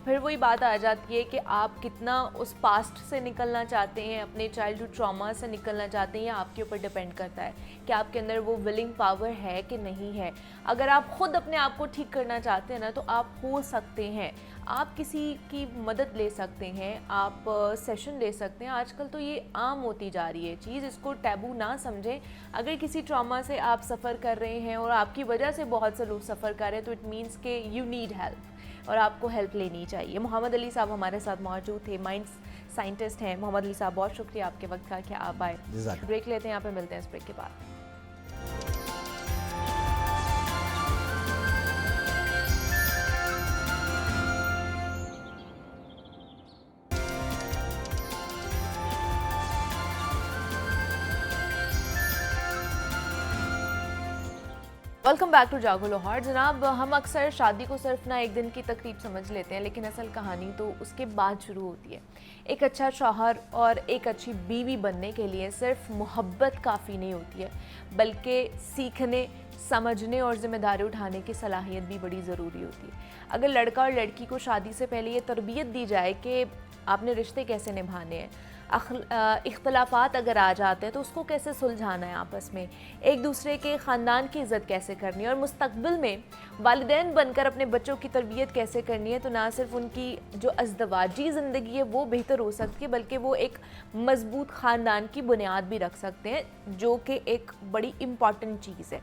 फिर वही बात आ जाती है कि आप कितना उस पास्ट से निकलना चाहते हैं, अपने चाइल्डहुड ट्रॉमा से निकलना चाहते हैं, या आपके ऊपर डिपेंड करता है कि आपके अंदर वो विलिंग पावर है कि नहीं है। अगर आप खुद अपने आप को ठीक करना चाहते हैं ना, तो आप हो सकते हैं, आप किसी की मदद ले सकते हैं, आप सेशन ले सकते हैं। आजकल तो ये आम होती जा रही है चीज़, इसको टैबू ना समझें। अगर किसी ट्रॉमा से आप सफ़र कर रहे हैं और आपकी वजह से बहुत से लोग सफ़र कर रहे हैं, तो इट मीन्स के यू नीड हेल्प और आपको हेल्प लेनी चाहिए। मोहम्मद अली साहब हमारे साथ मौजूद थे, माइंड साइंटिस्ट हैं। मोहम्मद अली साहब, बहुत शुक्रिया आपके वक्त का कि आप आए। ब्रेक लेते हैं, यहाँ पे मिलते हैं इस ब्रेक के बाद। वेलकम बैक टू जागो लाहौर। जनाब, हम अक्सर शादी को सिर्फ ना एक दिन की तकरीब समझ लेते हैं, लेकिन असल कहानी तो उसके बाद शुरू होती है। एक अच्छा शौहर और एक अच्छी बीवी बनने के लिए सिर्फ मोहब्बत काफ़ी नहीं होती है, बल्कि सीखने, समझने और ज़िम्मेदारी उठाने की सलाहियत भी बड़ी ज़रूरी होती है। अगर लड़का और लड़की को शादी से पहले ये तरबियत दी जाए कि आपने रिश्ते कैसे निभाने हैं, इख्तलाफात अगर आ जाते हैं तो उसको कैसे सुलझाना है, आपस में एक दूसरे के ख़ानदान की इज़्ज़त कैसे करनी है, और मुस्तक़बिल में वालिदैन बनकर अपने बच्चों की तरबियत कैसे करनी है, तो ना सिर्फ उनकी जो अज़दवाजी ज़िंदगी है वो बेहतर हो सकती है, बल्कि वो एक मज़बूत ख़ानदान की बुनियाद भी रख सकते हैं, जो कि एक बड़ी इम्पॉर्टेंट चीज़ है,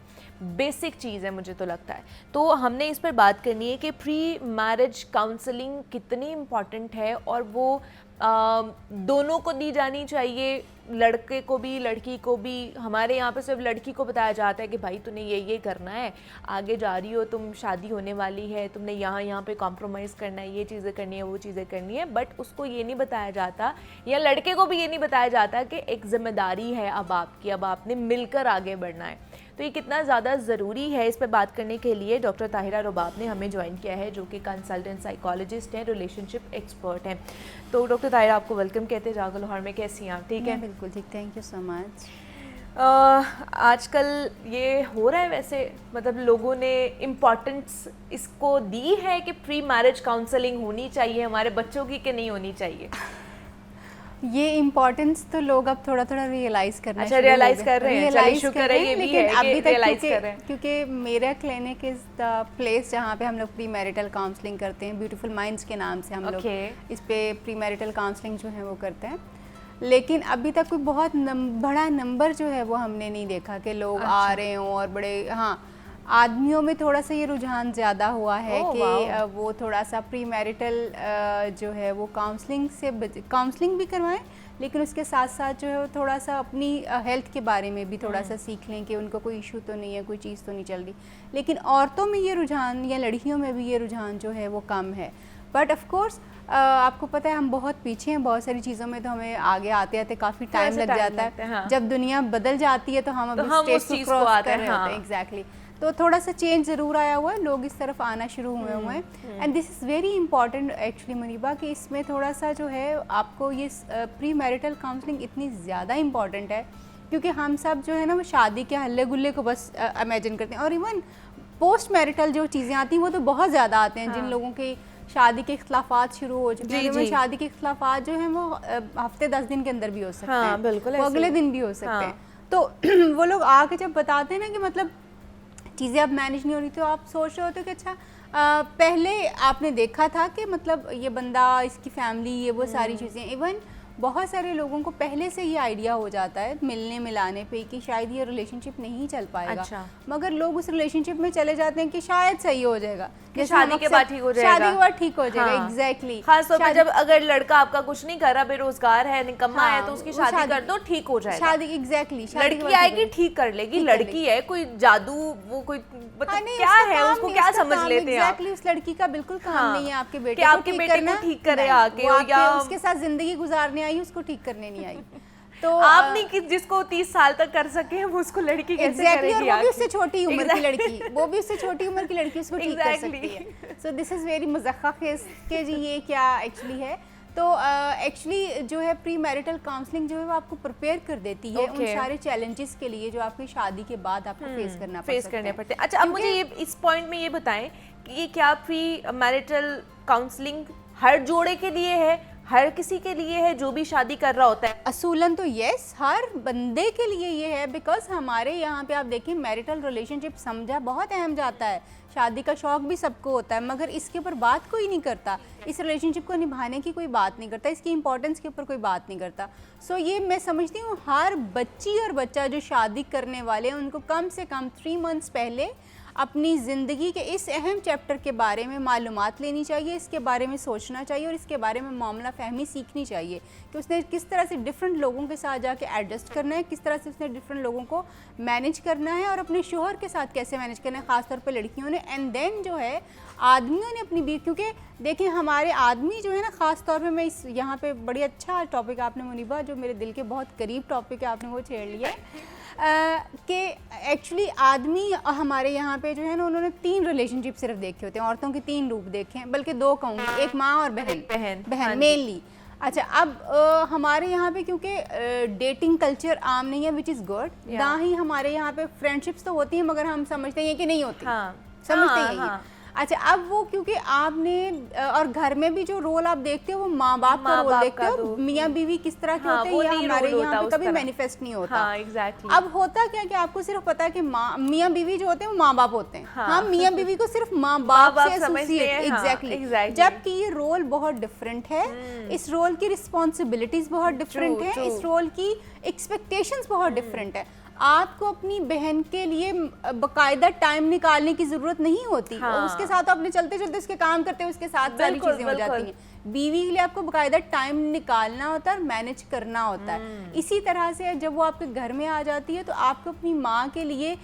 बेसिक चीज़ है मुझे तो लगता है। तो हमने इस पर बात करनी है कि प्री मैरिज काउंसलिंग कितनी इम्पॉर्टेंट है, और वो दोनों को दी जानी चाहिए, लड़के को भी लड़की को भी। हमारे यहाँ पे सिर्फ लड़की को बताया जाता है कि भाई तूने ये करना है, आगे जा रही हो तुम, शादी होने वाली है, तुमने यहाँ पे कॉम्प्रोमाइज़ करना है, ये चीज़ें करनी है, वो चीज़ें करनी है। बट उसको ये नहीं बताया जाता, या लड़के को भी ये नहीं बताया जाता कि एक ज़िम्मेदारी है अब आपकी, अब आपने मिलकर आगे बढ़ना है। तो ये कितना ज़्यादा ज़रूरी है, इस पर बात करने के लिए डॉक्टर ताहिरा रुबाब ने हमें ज्वाइन किया है, जो कि कंसल्टेंट साइकोलॉजिस्ट हैं, रिलेशनशिप एक्सपर्ट हैं। तो डॉक्टर ताहिरा, आपको वेलकम कहते हैं जागो लाहौर में। कैसी हैं आप? ठीक है, बिल्कुल ठीक, थैंक यू सो मच। आजकल ये हो रहा है वैसे, मतलब लोगों ने इम्पोर्टेंस इसको दी है कि प्री मैरिज काउंसलिंग होनी चाहिए हमारे बच्चों की, कि नहीं होनी चाहिए? ये इम्पोर्टेंस तो लोग अब थोड़ा थोड़ा रियलाइज करना, अच्छा रियलाइज कर रहे हैं, चलिए शुक्र है, ये भी है अभी कि रियलाइज कर रहे हैं। क्योंकि मेरा क्लिनिक इज़ द प्लेस जहाँ पे हम लोग प्री मैरिटल काउंसलिंग करते हैं, ब्यूटीफुल माइंड्स के नाम से हम लोग इस पे प्री मैरिटल काउंसलिंग जो है वो करते हैं। लेकिन अभी तक कोई बहुत बड़ा नंबर जो है वो हमने नहीं देखा कि लोग आ रहे हों, और बड़े, हाँ, आदमियों में थोड़ा सा ये रुझान ज़्यादा हुआ है कि वो थोड़ा सा प्री मैरिटल जो है वो काउंसलिंग भी करवाएं, लेकिन उसके साथ साथ जो है वो थोड़ा सा अपनी हेल्थ के बारे में भी थोड़ा सा सीख लें कि उनको कोई इशू तो नहीं है, कोई चीज़ तो नहीं चल रही। लेकिन औरतों में ये रुझान, या लड़कियों में भी ये रुझान जो है वो कम है। बट ऑफ कोर्स आपको पता है हम बहुत पीछे हैं बहुत सारी चीज़ों में, तो हमें आगे आते आते काफ़ी टाइम लग जाता है। हाँ। जब दुनिया बदल जाती है तो हम अभी स्टेज को क्रॉस कर रहे होते हैं। एग्जैक्टली। तो थोड़ा सा चेंज ज़रूर आया हुआ है, लोग इस तरफ आना शुरू हुए हैं, and this is very important actually Muniba, कि इसमें थोड़ा सा जो है आपको ये प्री मैरिटल काउंसलिंग इतनी ज़्यादा इंपॉर्टेंट है, क्योंकि हम सब जो है ना वो शादी के हल्ले गुल्ले को बस इमेजिन करते हैं, और इवन पोस्ट मैरिटल जो चीज़ें आती हैं वो तो बहुत ज़्यादा आते हैं। हाँ। जिन लोगों की शादी के इख्तलाफात शुरू हो चुके हैं, शादी के इख्तलाफात जो हैं वो हफ्ते 10 दिन के अंदर भी हो सकते हैं, बिल्कुल, वो अगले दिन भी हो सकते हैं। तो वो लोग आके जब बताते हैं ना कि मतलब चीज़ें अब मैनेज नहीं हो रही, तो आप सोच रहे होते हो कि अच्छा पहले आपने देखा था कि मतलब ये बंदा, इसकी फैमिली, ये वो सारी चीज़ें, इवन बहुत सारे लोगों को पहले से ये आइडिया हो जाता है मिलने मिलाने पे कि शायद ये रिलेशनशिप नहीं चल पाएगा। अच्छा। मगर लोग उस रिलेशनशिप में चले जाते हैं कि शायद सही हो जाएगा, कि शादी के बाद ठीक हो जाएगा, शादी के बाद ठीक हो जाएगा। एग्जैक्टली। खास तौर पर जब अगर लड़का आपका कुछ नहीं कर रहा, बेरोजगार है, निकम्मा है, तो उसकी शादी कर दो, ठीक हो जाएगा। शादी, एग्जैक्टली। लड़की आएगी ठीक कर लेगी, लड़की है, कोई जादू, वो कोई क्या है, उसको क्या समझ लेते हैं? एग्जैक्टली। उस लड़की का बिल्कुल काम नहीं है आपके बेटे को ठीक करे आके, या उसके साथ जिंदगी गुजारने आई, उसको ठीक करने नहीं आई। तो आप नहीं कि जिसको 30 साल तक कर सके वो उसको लड़की कैसे करेगी? वो भी उससे छोटी उम्र की लड़की, वो भी उससे छोटी उम्र की लड़की उसको ठीक कर सकती है। सो दिस इज वेरी मज़ाक़ के जी ये क्या एक्चुअली है। तो एक्चुअली जो है प्री मैरिटल काउंसलिंग जो है वो आपको प्रिपेयर कर देती है उन सारे चैलेंजेस के लिए जो आपकी शादी के बाद आपको फेस करने पड़ते हैं। अच्छा, अब मुझे ये इस पॉइंट में ये बताएं कि ये क्या प्री मैरिटल काउंसलिंग हर जोड़े के लिए है, हर किसी के लिए है जो भी शादी कर रहा होता है? असूलन तो यस, हर बंदे के लिए ये है, बिकॉज हमारे यहाँ पे आप देखिए मैरिटल रिलेशनशिप समझा बहुत अहम जाता है। शादी का शौक भी सबको होता है, मगर इसके ऊपर बात कोई नहीं करता, इस रिलेशनशिप को निभाने की कोई बात नहीं करता, इसकी इंपॉर्टेंस के ऊपर कोई बात नहीं करता। सो ये मैं समझती हूँ हर बच्ची और बच्चा जो शादी करने वाले हैं उनको कम से कम 3 मंथ्स पहले अपनी ज़िंदगी के इस अहम चैप्टर के बारे में मालूमात लेनी चाहिए, इसके बारे में सोचना चाहिए और इसके बारे में मामला फहमी सीखनी चाहिए कि उसने किस तरह से डिफरेंट लोगों के साथ जाके एडजस्ट करना है, किस तरह से उसने डिफरेंट लोगों को मैनेज करना है और अपने शोहर के साथ कैसे मैनेज करना है, ख़ासतौर पे लड़कियों ने। एंड देन जो है आदमियों ने अपनी बीवी, क्योंकि देखिए हमारे आदमी जो है ना, ख़ास तौर पे मैं इस यहाँ पे बड़ी अच्छा टॉपिक आपने मुनीबा, जो मेरे दिल के बहुत करीब टॉपिक है, आपने वो छेड़ लिया कि एक्चुअली आदमी हमारे यहाँ पे जो है ना, उन्होंने 3 रिलेशनशिप सिर्फ देखे होते हैं, औरतों के 3 रूप देखे हैं, बल्कि 2 कहूँगी, एक माँ और बहन मेनली। अच्छा, अब हमारे यहाँ पे क्योंकि डेटिंग कल्चर आम नहीं है, विच इज़ गुड, ना ही हमारे यहाँ पे फ्रेंडशिप्स तो होती हैं मगर हम समझते हैं कि नहीं होती, समझते हैं। अच्छा, अब वो क्योंकि आपने और घर में भी जो रोल आप देखते हो वो माँ बाप का रोल देखते हो, मियाँ बीवी किस तरह के होते हैं, ये हमारे यहाँ पे कभी मैनिफेस्ट नहीं होता। एग्जैक्टली। अब होता क्या कि आपको सिर्फ पता है कि मियाँ बीवी जो होते हैं वो माँ बाप होते हैं, हम मियाँ बीवी को सिर्फ माँ बाप से एसोसिएट, एग्जैक्टली, जबकि ये रोल बहुत डिफरेंट है, इस रोल की रिस्पॉन्सिबिलिटीज बहुत डिफरेंट है, इस रोल की एक्सपेक्टेशंस बहुत डिफरेंट है। आपको अपनी बहन के लिए बकायदा टाइम निकालने की जरूरत नहीं होती, उसके साथ अपने चलते चलते उसके काम करते हुए उसके साथ सारी चीजें हो जाती हैं। बीवी के लिए आपको बकायदा टाइम निकालना होता है और मैनेज करना होता है। इसी तरह से जब वो आपके घर में आ जाती है तो आपको अपनी माँ के लिए,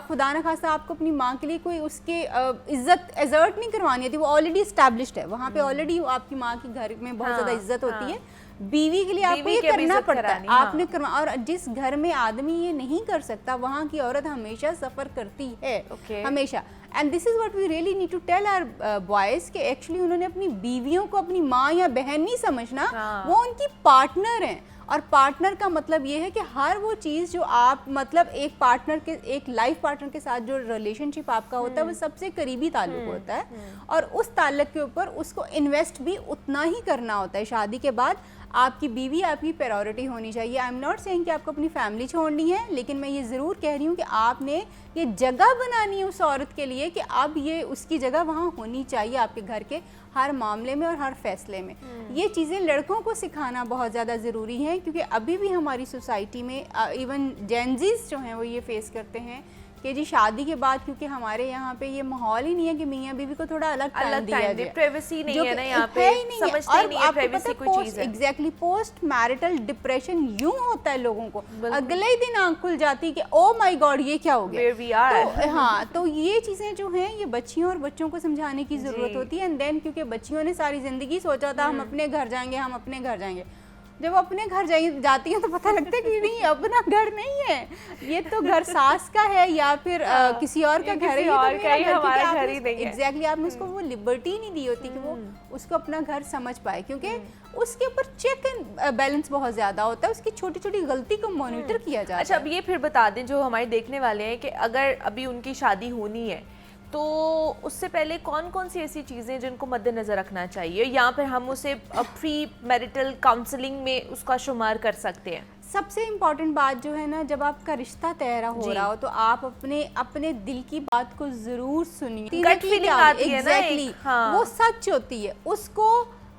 खुदा न खास्ता आपको अपनी माँ के लिए कोई उसके इज्जत एजर्ट नहीं करवानी होती, वो ऑलरेडी इस्टेब्लिश्ड है, वहाँ पे ऑलरेडी आपकी माँ की घर में बहुत ज़्यादा इज्जत होती है। बीवी के लिए आपको ये करना पड़ता है, आपने करवा, और जिस घर में आदमी ये नहीं कर सकता वहाँ की औरत हमेशा सफ़र करती है, हमेशा। And this is what we really need to tell our boys कि एक्चुअली उन्होंने अपनी बीवियों को अपनी माँ या बहन नहीं समझना, वो उनकी पार्टनर हैं। और पार्टनर का मतलब ये है कि हर वो चीज़ जो आप, मतलब एक पार्टनर के, एक लाइफ पार्टनर के साथ जो रिलेशनशिप आपका होता है वो सबसे करीबी ताल्लुक होता है, और उस ताल्लुक के ऊपर उसको इन्वेस्ट भी उतना ही करना होता है। शादी के बाद आपकी बीवी आपकी प्रायोरिटी होनी चाहिए। आई एम नॉट सेइंग कि आपको अपनी फैमिली छोड़नी है, लेकिन मैं ये ज़रूर कह रही हूँ कि आपने ये जगह बनानी है उस औरत के लिए कि अब ये उसकी जगह वहाँ होनी चाहिए आपके घर के हर मामले में और हर फैसले में। ये चीज़ें लड़कों को सिखाना बहुत ज़्यादा ज़रूरी है, क्योंकि अभी भी हमारी सोसाइटी में इवन जेनजीज जो हैं वो ये फेस करते हैं कि जी शादी के बाद, क्योंकि हमारे यहाँ पे ये माहौल ही नहीं है कि मियाँ बीवी को थोड़ा अलग टाइम दिया जाए, प्राइवेसी नहीं है ना यहाँ पे, समझते ही नहीं है प्राइवेसी कोई चीज़ है। एग्जैक्टली, पोस्ट मैरिटल डिप्रेशन यूं होता है लोगों को, अगले ही दिन आंख खुल जाती है कि ओ माय गॉड ये क्या हो गया। तो हाँ, तो ये चीज़ें जो हैं ये बच्चियों और बच्चों को समझाने की ज़रूरत होती है। एंड देन क्योंकि बच्चियों ने सारी ज़िंदगी सोचा था हम अपने घर जाएंगे, हम अपने घर जाएंगे, जब अपने घर जाती हैं तो पता लगता है कि नहीं, अपना घर नहीं है, ये तो घर सास का है या फिर किसी और का घर है, हमारा घर ही नहीं है। एग्जैक्टली, आपने उसको वो लिबर्टी नहीं दी होती कि वो उसको अपना घर समझ पाए, क्योंकि उसके ऊपर चेक एंड बैलेंस बहुत ज़्यादा होता है, उसकी छोटी छोटी गलती को मॉनिटर किया जाता है। अच्छा, अब ये फिर बता दें जो हमारे देखने वाले हैं कि अगर अभी उनकी शादी होनी है तो उससे पहले कौन कौन सी ऐसी चीज़ें जिनको मद्देनज़र रखना चाहिए, यहाँ पर हम उसे प्री मैरिटल काउंसलिंग में उसका शुमार कर सकते हैं? सबसे इम्पॉर्टेंट बात जो है ना, जब आपका रिश्ता तैयार हो रहा हो तो आप अपने दिल की बात को ज़रूर सुनिए। गट फीलिंग आती है ना, हाँ। वो सच होती है, उसको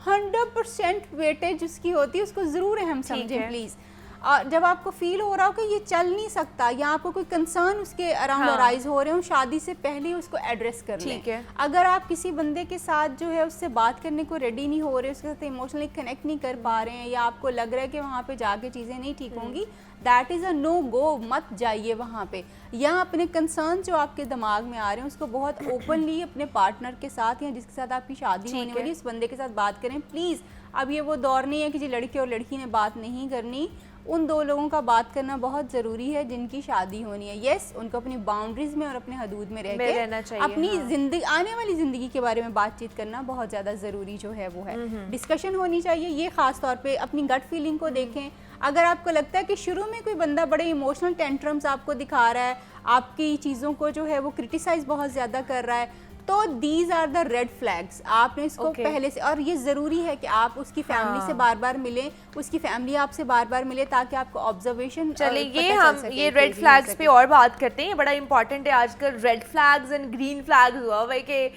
100% वेटेज उसकी होती है, उसको ज़रूर हम समझें प्लीज़। और जब आपको फील हो रहा हो कि ये चल नहीं सकता या आपको कोई कंसर्न उसके अराउंड अराइज हो रहे हो, शादी से पहले उसको एड्रेस कर लें। अगर आप किसी बंदे के साथ जो है उससे बात करने को रेडी नहीं हो रहे, उसके साथ इमोशनली कनेक्ट नहीं कर पा रहे हैं, या आपको लग रहा है कि वहाँ पे जाके चीज़ें नहीं ठीक होंगी, दैट इज़ अ नो गो, मत जाइए वहाँ पे। या अपने कंसर्न जो आपके दिमाग में आ रहे हैं उसको बहुत ओपनली अपने पार्टनर के साथ या जिसके साथ आपकी शादी होने वाली उस बंदे के साथ बात करें प्लीज़। अब ये वो दौर नहीं है कि जी लड़के और लड़की ने बात नहीं करनी, उन 2 लोगों का बात करना बहुत ज़रूरी है जिनकी शादी होनी है। यस, उनको अपनी बाउंड्रीज़ में और अपने हदूद में रह के अपनी ज़िंदगी, आने वाली ज़िंदगी के बारे में बातचीत करना बहुत ज़्यादा ज़रूरी जो है वो है। डिस्कशन होनी चाहिए। ये ख़ास तौर पे अपनी गट फीलिंग को देखें। अगर आपको लगता है कि शुरू में कोई बंदा बड़े इमोशनल टेंट्रम्स आपको दिखा रहा है, आपकी चीज़ों को जो है वो क्रिटिसाइज़ बहुत ज़्यादा कर रहा है, तो these are the red flags. आपने इसको पहले से, और ये ज़रूरी है कि आप उसकी फैमिली से बार बार मिलें, उसकी फैमिली आपसे बार बार मिले, ताकि आपको ऑब्जर्वेशन चले। ये रेड फ्लैग्स पे और बात करते हैं। ये बड़ा इंपॉर्टेंट है आजकल, red flags and green flags हुआ हुआ है कि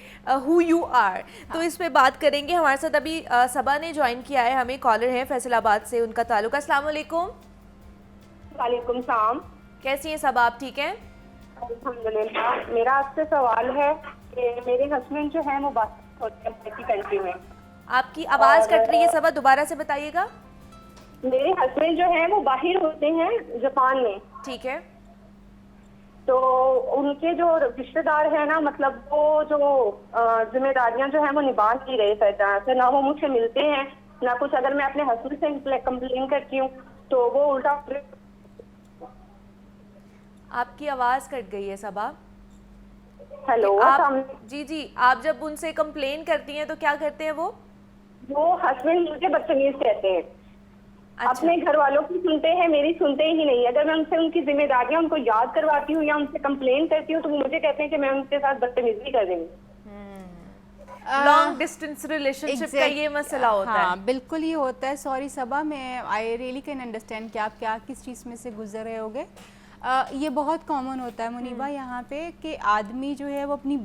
हु यू आर। तो इस पे बात करेंगे। हमारे साथ अभी सबा ने ज्वाइन किया है, हमें कॉलर है फैसलाबाद से, उनका ताल्लुक। अस्सलाम वालेकुम। वालेकुम सलाम। कैसी हैं सबा, आप ठीक हैं? अल्हम्दुलिल्लाह। मेरा आपसे सवाल है कि मेरे हस्बैंड जो है वो बाहर होते हैं की कंट्री में। आपकी आवाज़ कट रही है सबा, दोबारा से बताइएगा। मेरे हस्बैंड जो है वो बाहर होते हैं जापान में। ठीक है। तो उनके जो रिश्तेदार है ना, मतलब वो जो जिम्मेदारियां जो है वो निभा नहीं रहे सही तरह से। ना वो मुझसे मिलते हैं ना कुछ। अगर मैं अपने हस्बैंड से कंप्लेन करती हूँ तो वो उल्टा। आपकी आवाज़ कट गई है सबा। हेलो। जी, आप जब उनसे कंप्लेन करती हैं तो क्या करते हैं वो? हस्बैंड मुझे बदतमीज कहते हैं। अच्छा। अपने घर वालों की सुनते हैं, मेरी सुनते ही नहीं। अगर मैं उनसे उनकी जिम्मेदारियां उनको याद करवाती हूँ या उनसे कंप्लेन करती हूँ तो वो मुझे कहते हैं कि मैं उनके साथ बदतमीजी कर रही हूँ। लॉन्ग डिस्टेंस रिलेशनशिप का ये मसला होता है। हाँ, बिल्कुल ये होता है। सॉरी सबा, मैं आई रियली कैन अंडरस्टैंड कि आप क्या किस चीज़ में से गुजर रहे होगे। ये बहुत कॉमन होता है मुनीबा यहाँ पे कि आदमी जो है वो अपनी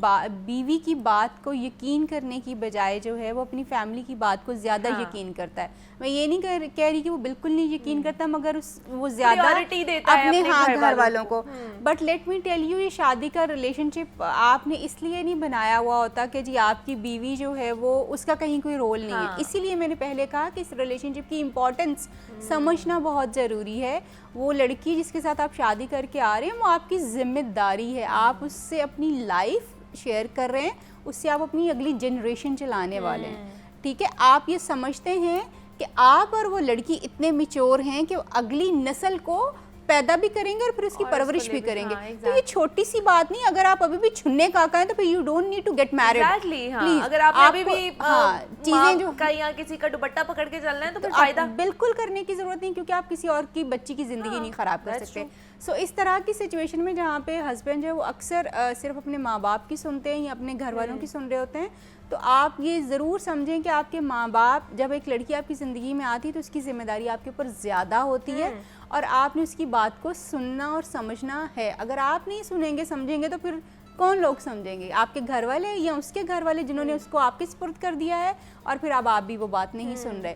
बीवी की बात को यकीन करने की बजाय जो है वो अपनी फैमिली की बात को ज़्यादा यकीन करता है। मैं ये नहीं कह रही कि वो बिल्कुल नहीं यकीन करता, मगर वो ज़्यादा अपने घर वालों को। But let me tell you, ये शादी का रिलेशनशिप आपने इसलिए नहीं बनाया हुआ होता कि जी आपकी बीवी जो है वो उसका कहीं कोई रोल नहीं है। इसीलिए मैंने पहले कहा कि इस रिलेशनशिप की इम्पोर्टेंस समझना बहुत ज़रूरी है। वो लड़की जिसके साथ आप शादी करके आ रहे हैं वो आपकी जिम्मेदारी है। आप उससे अपनी लाइफ शेयर कर रहे हैं, उससे आप अपनी अगली जनरेशन चलाने वाले हैं। ठीक है, आप ये समझते हैं कि आप और वो लड़की इतने मैच्योर हैं कि वो अगली नस्ल को पैदा भी करेंगे और फिर उसकी परवरिश भी करेंगे। तो ये छोटी सी बात नहीं। अगर आप अभी भी छुन्ने काका हैं तो फिर you don't need to get married. Please, अगर आप अभी भी चीजें जो या किसी का दुपट्टा पकड़ के चलना है तो फिर फायदा बिल्कुल करने की जरूरत नहीं, क्योंकि आप किसी और की बच्ची की जिंदगी नहीं खराब कर सकते। सो इस तरह की सिचुएशन में जहाँ पे हस्बैंड जो है वो अक्सर सिर्फ अपने माँ बाप की सुनते हैं या अपने घर वालों की सुन रहे होते हैं, तो आप ये ज़रूर समझें कि आपके माँ बाप, जब एक लड़की आपकी ज़िंदगी में आती है तो उसकी ज़िम्मेदारी आपके ऊपर ज़्यादा होती है और आपने उसकी बात को सुनना और समझना है। अगर आप नहीं सुनेंगे समझेंगे तो फिर कौन लोग समझेंगे? आपके घर वाले या उसके घर वाले जिन्होंने उसको आपके सुपुर्द कर दिया है, और फिर अब आप भी वो बात नहीं सुन रहे।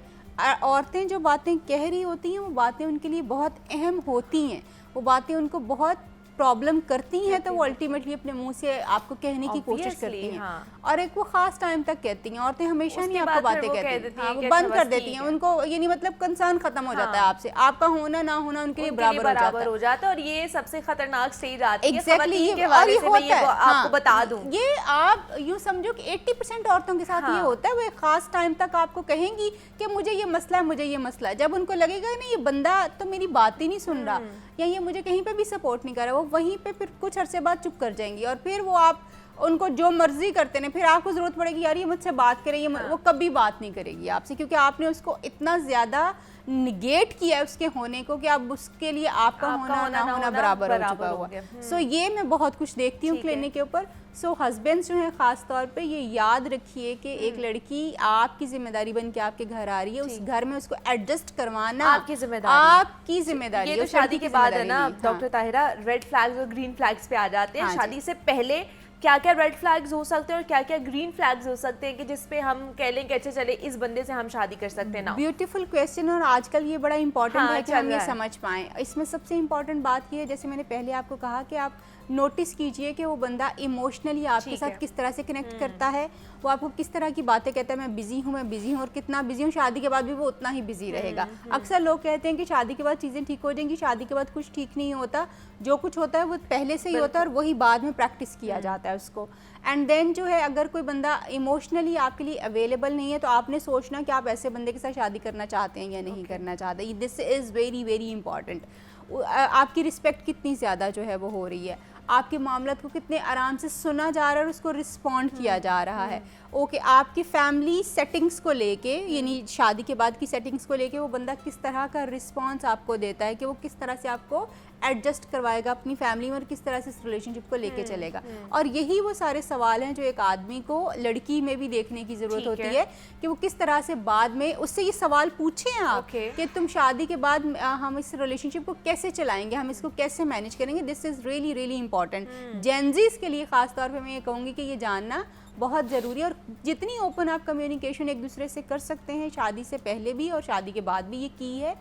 औरतें जो बातें कह रही होती हैं वो बातें उनके लिए बहुत अहम होती हैं, वो बातें उनको बहुत प्रॉब्लम करती हैं, तो वो अल्टीमेटली अपने मुंह से आपको कहने की कोशिश करती हैं। और एक वो खास टाइम तक कहती हैं। औरतें हमेशा नहीं आपको बातें कहती हैं, वो बंद कर देती हैं। उनको ये नहीं, मतलब कंसर्न खत्म हो जाता है आपसे, आपका होना ना होना उनके लिए बराबर हो जाता है। और ये सबसे खतरनाक स्टेज आती है। एग्जैक्टली, और ये होता है, आपको बता दूं, ये आप यूँ समझो कि 80% औरतों के साथ ये होता है। वो एक खास टाइम तक आपको कहेंगी कि मुझे ये मसला है, मुझे ये मसला है। जब उनको लगेगा ना ये बंदा तो मेरी बात ही नहीं सुन रहा या ये मुझे कहीं पे भी सपोर्ट नहीं कर रहा, वो वहीं पे फिर कुछ अरसे बाद चुप कर जाएंगी और फिर वो आप उनको जो मर्जी करते हैं। फिर आपको ज़रूरत पड़ेगी यार ये मुझसे बात करे, वो कभी बात नहीं करेगी आपसे, क्योंकि आपने उसको इतना ज़्यादा निगेट किया है उसके होने को कि अब उसके लिए आपका होना ना होना बराबर हो चुका हुआ। सो ये मैं बहुत कुछ देखती हूँ क्लिनिक के ऊपर। सो हस्बैंड्स जो हैं ख़ास तौर पे ये याद रखिए कि एक लड़की आपकी जिम्मेदारी बन के आपके घर आ रही है, उस घर में उसको एडजस्ट करवाना आपकी जिम्मेदारी। ये तो शादी के बाद है ना डॉक्टर ताहिरा, रेड फ्लैग्स और ग्रीन फ्लैग्स पे आ जाते हैं। शादी से पहले क्या क्या रेड फ्लैग्स हो सकते हैं और क्या क्या ग्रीन फ्लैग्स हो सकते हैं कि जिसपे हम कह लें कि अच्छा चले इस बंदे से हम शादी कर सकते हैं ना? ब्यूटीफुल क्वेश्चन, और आजकल ये बड़ा इंपॉर्टेंट है कि हम ये समझ पाएं। इसमें सबसे इम्पॉर्टेंट बात ये है, जैसे मैंने पहले आपको कहा कि आप नोटिस कीजिए कि वो बंदा इमोशनली आपके साथ किस तरह से कनेक्ट करता है, वो आपको किस तरह की बातें कहता है, मैं बिजी हूँ, और कितना बिजी हूँ, शादी के बाद भी वो उतना ही बिजी रहेगा। अक्सर लोग कहते हैं कि शादी के बाद चीज़ें ठीक हो जाएंगी, शादी के बाद कुछ ठीक नहीं होता, जो कुछ होता है वो पहले से ही होता है और वही बाद में प्रैक्टिस किया जाता है उसको। एंड देन जो है, अगर कोई बंदा इमोशनली आपके लिए अवेलेबल नहीं है तो आपने सोचना कि आप ऐसे बंदे के साथ शादी करना चाहते हैं या नहीं करना चाहते। This is very very important. आपकी रिस्पेक्ट कितनी ज़्यादा जो है वो हो रही है, आपके मामला को कितने आराम से सुना जा रहा है और उसको रिस्पॉन्ड किया जा रहा है। ओके, आपकी फैमिली सेटिंग्स को लेके, यानी शादी के बाद की सेटिंग्स को लेके वो बंदा किस तरह का रिस्पॉन्स आपको देता है, कि वो किस तरह से आपको एडजस्ट करवाएगा अपनी फैमिली में और किस तरह से इस रिलेशनशिप को लेके चलेगा। और यही वो सारे सवाल हैं जो एक आदमी को लड़की में भी देखने की ज़रूरत होती है कि वो किस तरह से बाद में उससे ये सवाल पूछें आप कि तुम शादी के बाद हम इस रिलेशनशिप को कैसे चलाएंगे, हम इसको कैसे मैनेज करेंगे। This is really really important. Gen Zs के लिए ख़ास तौर पर मैं ये कहूँगी कि ये जानना बहुत ज़रूरी है। और जितनी ओपन आप कम्युनिकेशन एक दूसरे से कर सकते हैं, शादी से पहले भी और शादी के बाद भी ये की है,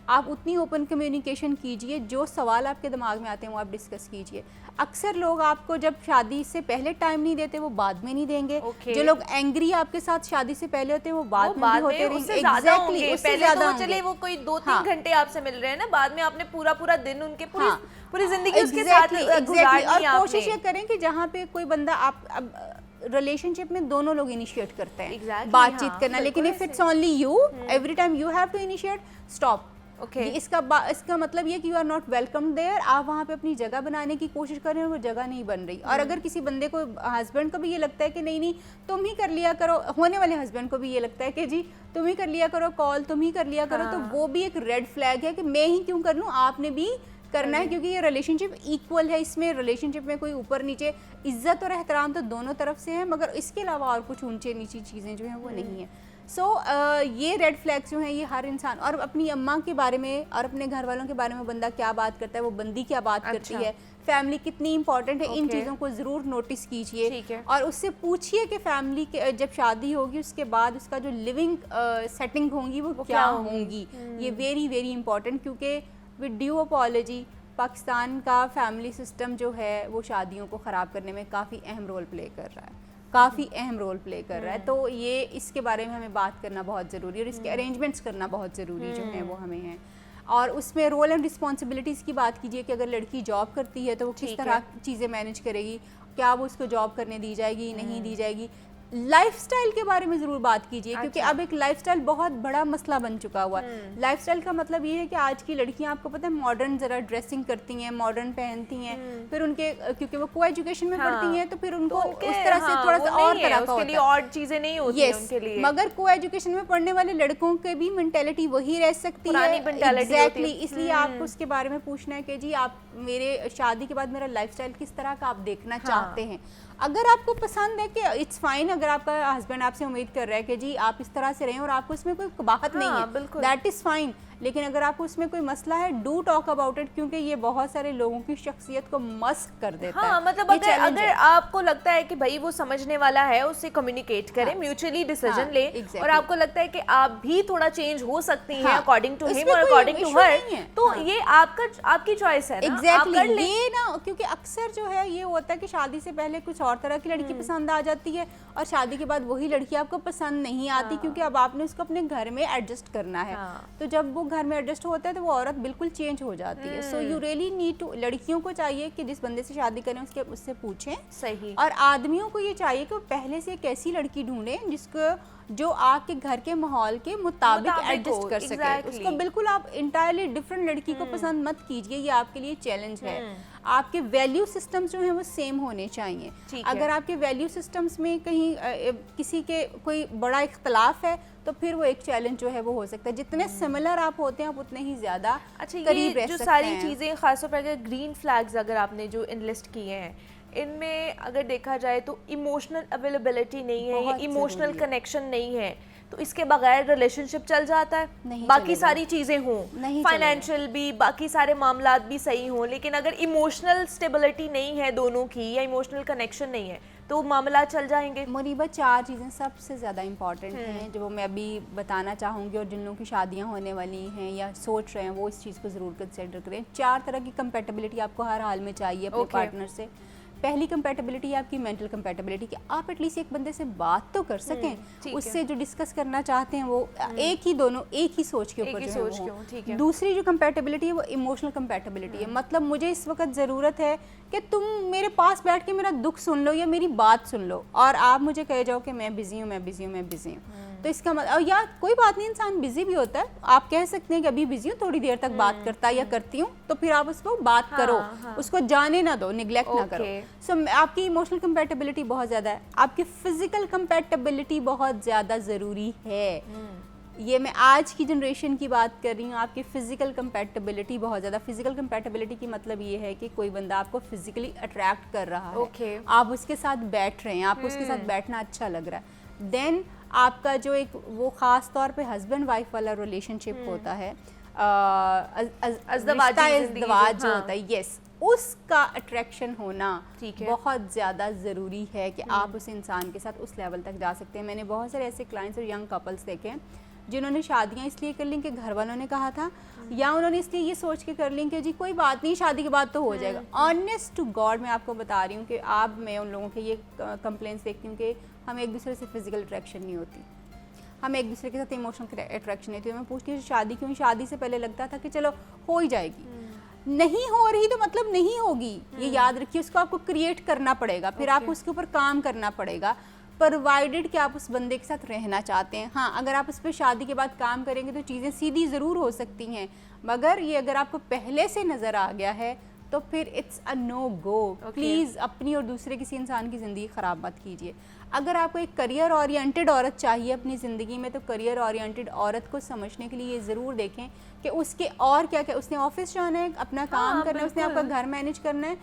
आप उतनी ओपन कम्युनिकेशन कीजिए। जो सवाल आपके दिमाग में आते हैं वो आप डिस्कस कीजिए। अक्सर लोग आपको जब शादी से पहले टाइम नहीं देते, वो बाद में नहीं देंगे। जो लोग एंग्री आपके साथ शादी से पहले होते हैं वो बाद में भी होते रहेंगे। एग्जैक्टली, पहले तो चले वो कोई 2-3 घंटे आपसे मिल रहे हैं ना, बाद में आपने पूरा दिन उनके पूरी जिंदगी उसके साथ गुजारनी है। और कोशिश ये करें कि जहाँ पे कोई बंदा आप रिलेशनशिप में दोनों लोग इनिशिएट करते हैं बातचीत करना, लेकिन if it's only you, every time you have to initiate, stop. इसका मतलब ये कि you are not welcome there. आप वहाँ पे अपनी जगह बनाने की कोशिश कर रहे हैं और वो जगह नहीं बन रही। और अगर किसी बंदे को, हस्बैंड को भी ये लगता है कि नहीं तुम ही कर लिया करो, होने वाले हस्बैंड को भी ये लगता है कि जी तुम ही कर लिया करो कॉल, तुम ही कर लिया करो, तो वो भी एक रेड फ्लैग है कि मैं ही क्यों कर लूँ, आपने भी करना है। क्योंकि ये रिलेशनशिप इक्वल है, इसमें रिलेशनशिप में कोई ऊपर नीचे, इज्जत और एहतराम तो दोनों तरफ से है, मगर इसके अलावा और कुछ ऊंचे नीची चीज़ें जो हैं वो नहीं है। ये रेड फ्लैग्स जो हैं ये हर इंसान, और अपनी अम्मा के बारे में और अपने घर वालों के बारे में बंदा क्या बात करता है, वो बंदी क्या बात करती है, फैमिली कितनी इंपॉर्टेंट है, इन चीज़ों को ज़रूर नोटिस कीजिए। और उससे पूछिए कि फैमिली के जब शादी होगी उसके बाद उसका जो लिविंग सेटिंग होंगी वो क्या होंगी। ये वेरी वेरी इंपॉर्टेंट, क्योंकि विद ड्यू अपॉलॉजी पाकिस्तान का फैमिली सिस्टम जो है वो शादियों को ख़राब करने में काफ़ी अहम रोल प्ले कर रहा है, काफ़ी अहम रोल प्ले कर रहा है। तो ये इसके बारे में हमें बात करना बहुत ज़रूरी है और इसके अरेंजमेंट्स करना बहुत ज़रूरी जो है वो हमें है। और उसमें रोल एंड रिस्पॉन्सिबिलिटीज़ की बात कीजिए कि अगर लड़की जॉब करती है तो वो किस तरह चीज़ें मैनेज करेगी, क्या वो उसको जॉब करने दी जाएगी, नहीं दी जाएगी। लाइफस्टाइल के बारे में ज़रूर बात कीजिए, क्योंकि अब एक लाइफस्टाइल बहुत बड़ा मसला बन चुका हुआ है। लाइफस्टाइल का मतलब ये है कि आज की लड़कियां, आपको पता है, मॉडर्न ज़रा ड्रेसिंग करती हैं, मॉडर्न पहनती हैं, फिर उनके क्योंकि वो को एजुकेशन में पढ़ती हैं तो फिर उनको उस तरह से थोड़ा सा और तरह का होता है, और चीज़ें नहीं होती हैं उनके लिए। मगर को एजुकेशन में पढ़ने वाले लड़कों के भी मेंटेलिटी वही रह सकती है, एग्जैक्टली। इसलिए आपको उसके बारे में पूछना है कि जी आप मेरे शादी के बाद मेरा लाइफस्टाइल किस तरह का आप देखना चाहते हैं। अगर आपको पसंद है कि इट्स फाइन, अगर आपका हस्बैंड आपसे उम्मीद कर रहा है कि जी आप इस तरह से रहें और आपको इसमें कोई कबाहत नहीं है, दैट इज़ फाइन। लेकिन अगर आपको उसमें कोई मसला है, डू टॉक अबाउट इट, क्योंकि ये बहुत सारे लोगों की शख्सियत को मस्क कर देता है। मतलब अगर आपको लगता है कि भाई वो समझने वाला है, उससे कम्युनिकेट करें, म्यूचुअली डिसीजन ले, और आपको लगता है कि आप भी थोड़ा चेंज हो सकती हैं अकॉर्डिंग टू हिम और अकॉर्डिंग टू हर, तो ये आपकी चॉइस है ना, एग्जैक्टली। ये ना, क्योंकि अक्सर जो है ये होता है कि शादी से पहले कुछ और तरह की लड़की पसंद आ जाती है और शादी के बाद वही लड़की आपको पसंद नहीं आती, क्योंकि अब आपने उसको अपने घर में एडजस्ट करना है। तो जब वो घर में एडजस्ट होता है तो वो औरत बिल्कुल चेंज हो जाती है। So you really need to, लड़कियों को चाहिए कि जिस बंदे से शादी करें उससे पूछें, सही। और आदमियों को ये चाहिए कि वो पहले से एक ऐसी लड़की ढूंढें जिसको जो आपके घर के माहौल के मुताबिक एडजस्ट कर सके। उसको बिल्कुल आप इंटायरली डिफरेंट लड़की को पसंद मत कीजिए, ये आपके लिए चैलेंज है। आपके वैल्यू सिस्टम्स जो हैं वो सेम होने चाहिए। अगर आपके वैल्यू सिस्टम्स में कहीं किसी के कोई बड़ा इख्तलाफ है तो फिर वो एक चैलेंज जो है वो हो सकता है। जितने सिमिलर आप होते हैं आप उतने ही ज़्यादा करीब रह सकते हैं। जो सारी चीज़ें, खासतौर पर अगर ग्रीन फ्लैग्स अगर आपने जो इनलिस्ट किए हैं, इनमें अगर देखा जाए तो इमोशनल अवेलेबिलिटी नहीं है, इमोशनल कनेक्शन नहीं है, तो इसके बगैर रिलेशनशिप चल जाता है। बाकी सारी चीज़ें हों, फाइनेंशियल भी, बाकी सारे मामलात भी सही हों, लेकिन अगर इमोशनल स्टेबिलिटी नहीं है दोनों की, या इमोशनल कनेक्शन नहीं है, तो मामला चल जाएंगे? मुनीबा 4 चीज़ें सबसे ज़्यादा इम्पॉर्टेंट हैं जो मैं अभी बताना चाहूँगी, और जिन लोगों की शादियाँ होने वाली हैं या सोच रहे हैं वो इस चीज़ को ज़रूर कंसिडर करें। 4 तरह की कंपैटिबिलिटी आपको हर हाल में चाहिए अपने पार्टनर से। पहली कंपैटिबिलिटी है आपकी मेंटल कंपैटिबिलिटी, कि आप एटलीस्ट एक बंदे से बात तो कर सकें, उससे जो डिस्कस करना चाहते हैं वो एक ही सोच के ऊपर जो है वो। दूसरी जो कंपैटिबिलिटी है वो इमोशनल कंपैटिबिलिटी है, मतलब मुझे इस वक्त ज़रूरत है कि तुम मेरे पास बैठ के मेरा दुख सुन लो या मेरी बात सुन लो, और आप मुझे कह जाओ कि मैं बिजी हूँ। तो इसका मतलब, या कोई बात नहीं, इंसान बिजी भी होता है, आप कह सकते हैं कि अभी बिजी हूँ, थोड़ी देर तक बात करता या करती हूँ, तो फिर आप उसको बात करो, उसको जाने ना दो, निगलेक्ट ना करो। सो आपकी इमोशनल कंपैटिबिलिटी बहुत ज़्यादा है। आपकी फिजिकल कंपैटिबिलिटी बहुत ज़्यादा ज़रूरी है। ये मैं आज की जनरेशन की बात कर रही हूँ। आपकी फिजिकल कंपैटिबिलिटी बहुत ज़्यादा। फिजिकल कंपैटिबिलिटी की मतलब ये है कि कोई बंदा आपको फिजिकली अट्रैक्ट कर रहा है, आप उसके साथ बैठ रहे हैं, आपको उसके साथ बैठना अच्छा लग रहा है, देन आपका जो एक वो ख़ास तौर पे हस्बैंड वाइफ वाला रिलेशनशिप होता है, इज़्दवाज जो होता है, यस, उसका अट्रैक्शन होना बहुत ज़्यादा ज़रूरी है कि आप उस इंसान के साथ उस लेवल तक जा सकते हैं। मैंने बहुत सारे ऐसे क्लाइंट्स और यंग कपल्स देखे हैं जिन्होंने शादियां इसलिए कर ली कि घर वालों ने कहा था, या उन्होंने इसलिए ये सोच के कर ली कि जी कोई बात नहीं, शादी के बाद तो हो जाएगा। ऑनेस्ट टू गॉड मैं आपको बता रही हूँ कि मैं उन लोगों के ये कंप्लेंट्स देखती हूँ कि हमें एक दूसरे से फिजिकल अट्रैक्शन नहीं होती, हमें एक दूसरे के साथ इमोशनल अट्रैक्शन नहीं होती। मैं पूछती हूँ शादी क्यों? शादी से पहले लगता था कि चलो हो ही जाएगी, नहीं हो रही तो मतलब नहीं होगी, ये याद रखिए। उसको आपको क्रिएट करना पड़ेगा, फिर आपको उसके ऊपर काम करना पड़ेगा, प्रोवाइडेड कि आप उस बंदे के साथ रहना चाहते हैं। हाँ, अगर आप उस पर शादी के बाद काम करेंगे तो चीज़ें सीधी ज़रूर हो सकती हैं, मगर ये अगर आपको पहले से नज़र आ गया है तो फिर it's a no go. Please अपनी और दूसरे किसी इंसान की ज़िंदगी ख़राब मत कीजिए। अगर आपको एक करियर ओरिएंटेड औरत चाहिए अपनी ज़िंदगी में, तो करियर ओरिएंटेड औरत को समझने के लिए ये ज़रूर देखें कि उसके और क्या क्या, उसने ऑफिस जाना है, अपना काम करना है, उसने आपका घर मैनेज करना है,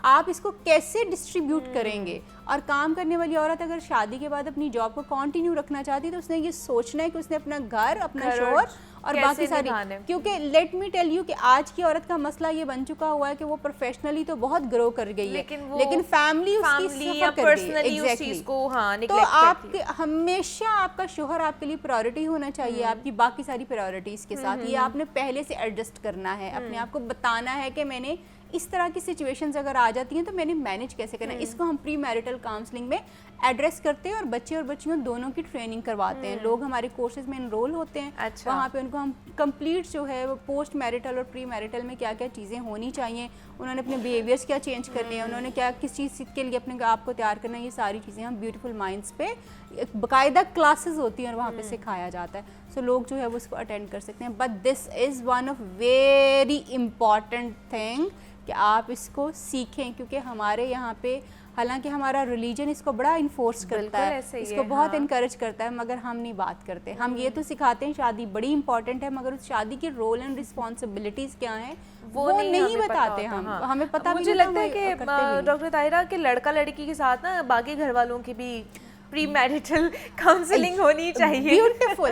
आप इसको कैसे डिस्ट्रीब्यूट करेंगे। और काम करने वाली औरत अगर शादी के बाद अपनी जॉब को कंटिन्यू रखना चाहती है तो उसने ये सोचना है कि उसने अपना घर, अपना शोहर और बाकी सारी, क्योंकि लेट मी टेल यू कि आज की औरत का मसला ये बन चुका हुआ है कि वो प्रोफेशनली तो बहुत ग्रो कर गई है, लेकिन फैमिली उसकी सफर कर गई है। एग्जैक्टली। तो आपके हमेशा आपका शोहर आपके लिए प्रायोरिटी होना चाहिए आपकी बाकी सारी प्रायोरिटीज़ के साथ। ये आपने पहले से एडजस्ट करना है, अपने आप को बताना है कि मैंने इस तरह की सिचुएशंस अगर आ जाती हैं तो मैंने मैनेज कैसे करना है। इसको हम प्री मैरिटल काउंसलिंग में एड्रेस करते हैं और बच्चे और बच्चियों दोनों की ट्रेनिंग करवाते हैं। लोग हमारे कोर्सेज में इनरोल होते हैं, अच्छा। वहाँ पे उनको हम कंप्लीट जो है वो पोस्ट मैरिटल और प्री मैरिटल में क्या क्या चीज़ें होनी चाहिए, उन्होंने अपने बिहेवियर्स क्या चेंज करने हैं, उन्होंने क्या किस चीज़ के लिए अपने आप को तैयार करना है, ये सारी चीज़ें हम ब्यूटीफुल माइंड्स पे बाकायदा क्लासेस होती हैं और वहाँ पे सिखाया जाता है। सो लोग जो है वो उसको अटेंड कर सकते हैं। But this is one of very important thing कि आप इसको सीखें, क्योंकि हमारे यहाँ पे हालांकि हमारा रिलीजन इसको बड़ा इन्फोर्स करता है, इसको बहुत इनकरेज करता है, मगर हम नहीं बात करते। हम ये तो सिखाते हैं शादी बड़ी इंपॉर्टेंट है, मगर उस शादी के रोल एंड रिस्पॉन्सिबिलिटीज़ क्या हैं वो नहीं बताते हम। हमें पता मुझे लगता है कि डॉक्टर ताहिरा के लड़का लड़की के साथ ना बाकी घर वालों की भी प्री मैरिटल काउंसलिंग होनी चाहिए।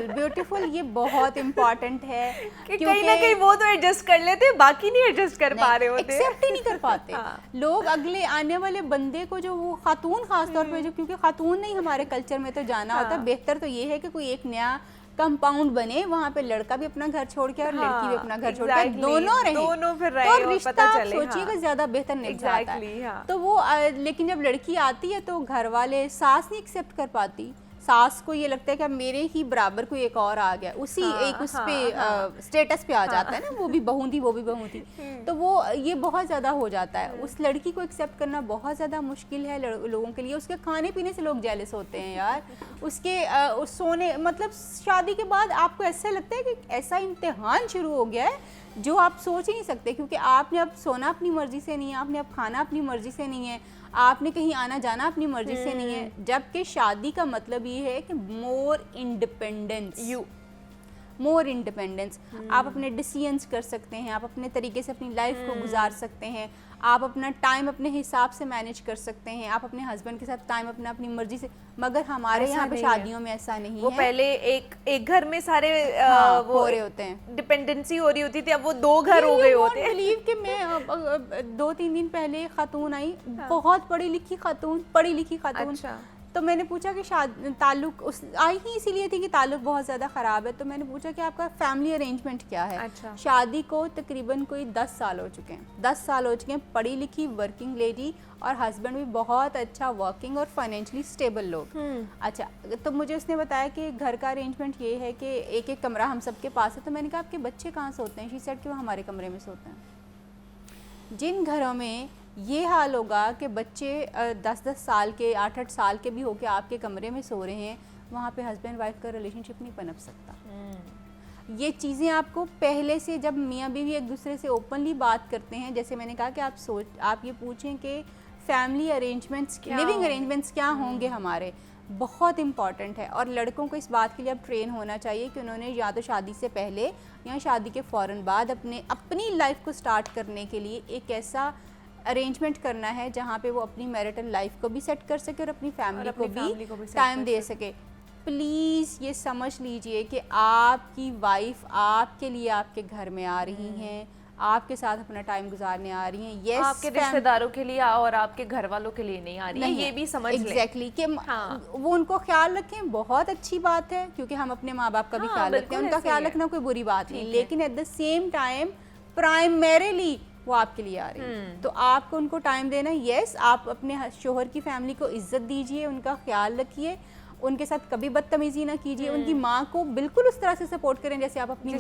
ब्यूटीफुल ये बहुत इम्पोर्टेंट है कि कहीं ना कहीं वो तो एडजस्ट कर लेते हैं, बाकी नहीं एडजस्ट कर पा रहे होते, एक्सेप्ट ही नहीं कर पाते। हाँ। लोग अगले आने वाले बंदे को, जो वो खातून खास तौर पे, जो क्योंकि खातून नहीं हमारे कल्चर में तो जाना होता है, बेहतर तो ये है कि कोई एक नया कंपाउंड बने, वहाँ पे लड़का भी अपना घर छोड़ के और लड़की भी अपना घर छोड़ के दोनों रहे, तो रिश्ता सोचिएगा ज्यादा बेहतर नहीं जाता है। तो वो लेकिन जब लड़की आती है तो घर वाले, सास नहीं एक्सेप्ट कर पाती, सास को ये लगता है कि मेरे ही बराबर कोई एक और आ गया, उसी एक उस पे स्टेटस पे आ जाता है ना, वो भी बहू थी वो भी बहू थी, तो वो ये बहुत ज़्यादा हो जाता है। उस लड़की को एक्सेप्ट करना बहुत ज़्यादा मुश्किल है लोगों के लिए। उसके खाने पीने से लोग जेलस होते हैं यार, उसके सोने, मतलब शादी के बाद आपको ऐसा लगता है कि ऐसा इम्तिहान शुरू हो गया है जो आप सोच ही नहीं सकते, क्योंकि आपने अब सोना अपनी मर्जी से नहीं है, आपने अब खाना अपनी मर्जी से नहीं है, आपने कहीं आना जाना अपनी मर्जी से नहीं है। जबकि शादी का मतलब ये है कि मोर इंडिपेंडेंस, आप अपने डिसीजंस कर सकते हैं, आप अपने तरीके से अपनी लाइफ को गुजार सकते हैं, आप अपना टाइम अपने हिसाब से मैनेज कर सकते हैं, आप अपने हस्बैंड के साथ टाइम अपनी मर्जी से, मगर हमारे यहाँ पे शादियों में ऐसा नहीं वो है। पहले एक घर में सारे वो हो रहे होते हैं, डिपेंडेंसी हो रही होती थी, अब वो 2 घर हो गए होते हैं। बिलीव कि मैं 2-3 दिन पहले खातून आई, बहुत पढ़ी लिखी खातून। अच्छा। तो मैंने पूछा कि ताल्लुक उस आई ही इसीलिए थी कि ताल्लुक बहुत ज़्यादा ख़राब है, तो मैंने पूछा कि आपका फैमिली अरेंजमेंट क्या है। अच्छा। शादी को तकरीबन कोई 10 साल हो चुके हैं, 10 साल हो चुके हैं, पढ़ी लिखी वर्किंग लेडी और हस्बैंड भी बहुत अच्छा वर्किंग और फाइनेंशियली स्टेबल लोग। अच्छा, तो मुझे उसने बताया कि घर का अरेंजमेंट ये है कि एक एक कमरा हम सबके पास है। तो मैंने कहा आपके बच्चे कहाँ सोते हैं? शी सेड कि वो हमारे कमरे में सोते हैं। जिन घरों में ये हाल होगा कि बच्चे 10-10 साल के 8-8 साल के भी होके आपके कमरे में सो रहे हैं, वहाँ पे हस्बैंड वाइफ का रिलेशनशिप नहीं पनप सकता। ये चीज़ें आपको पहले से, जब मियाँ बीवी एक दूसरे से ओपनली बात करते हैं, जैसे मैंने कहा कि आप ये पूछें कि फैमिली अरेंजमेंट्स, लिविंग अरेंजमेंट्स क्या होंगे हमारे, बहुत इंपॉर्टेंट है। और लड़कों को इस बात के लिए अब ट्रेन होना चाहिए कि उन्होंने या तो शादी से पहले या शादी के फ़ौरन बाद अपनी लाइफ को स्टार्ट करने के लिए एक ऐसा अरेंजमेंट करना है जहाँ पे वो अपनी मैरिटल लाइफ को भी सेट कर सके और अपनी फैमिली को भी टाइम दे सके। प्लीज़ ये समझ लीजिए कि आपकी वाइफ आपके लिए आपके घर में आ रही हैं, आपके साथ अपना टाइम गुजारने आ रही हैं। यस, आपके रिश्तेदारों के लिए और आपके घर वालों के लिए नहीं आ रही है, ये भी समझ लें। एग्जैक्टली कि वो उनको ख्याल रखें, बहुत अच्छी बात है, क्योंकि हम अपने माँ बाप का भी ख्याल रखते हैं, उनका ख्याल रखना कोई बुरी बात नहीं, लेकिन at the same time primarily वो आपके लिए आ रही है, तो आपको उनको टाइम देना। यस, आप अपने शोहर की फैमिली को इज्जत दीजिए, उनका ख्याल रखिए, उनके साथ कभी बदतमीजी ना कीजिए, उनकी माँ को बिल्कुल उस तरह से सपोर्ट करें जैसे आप अपनी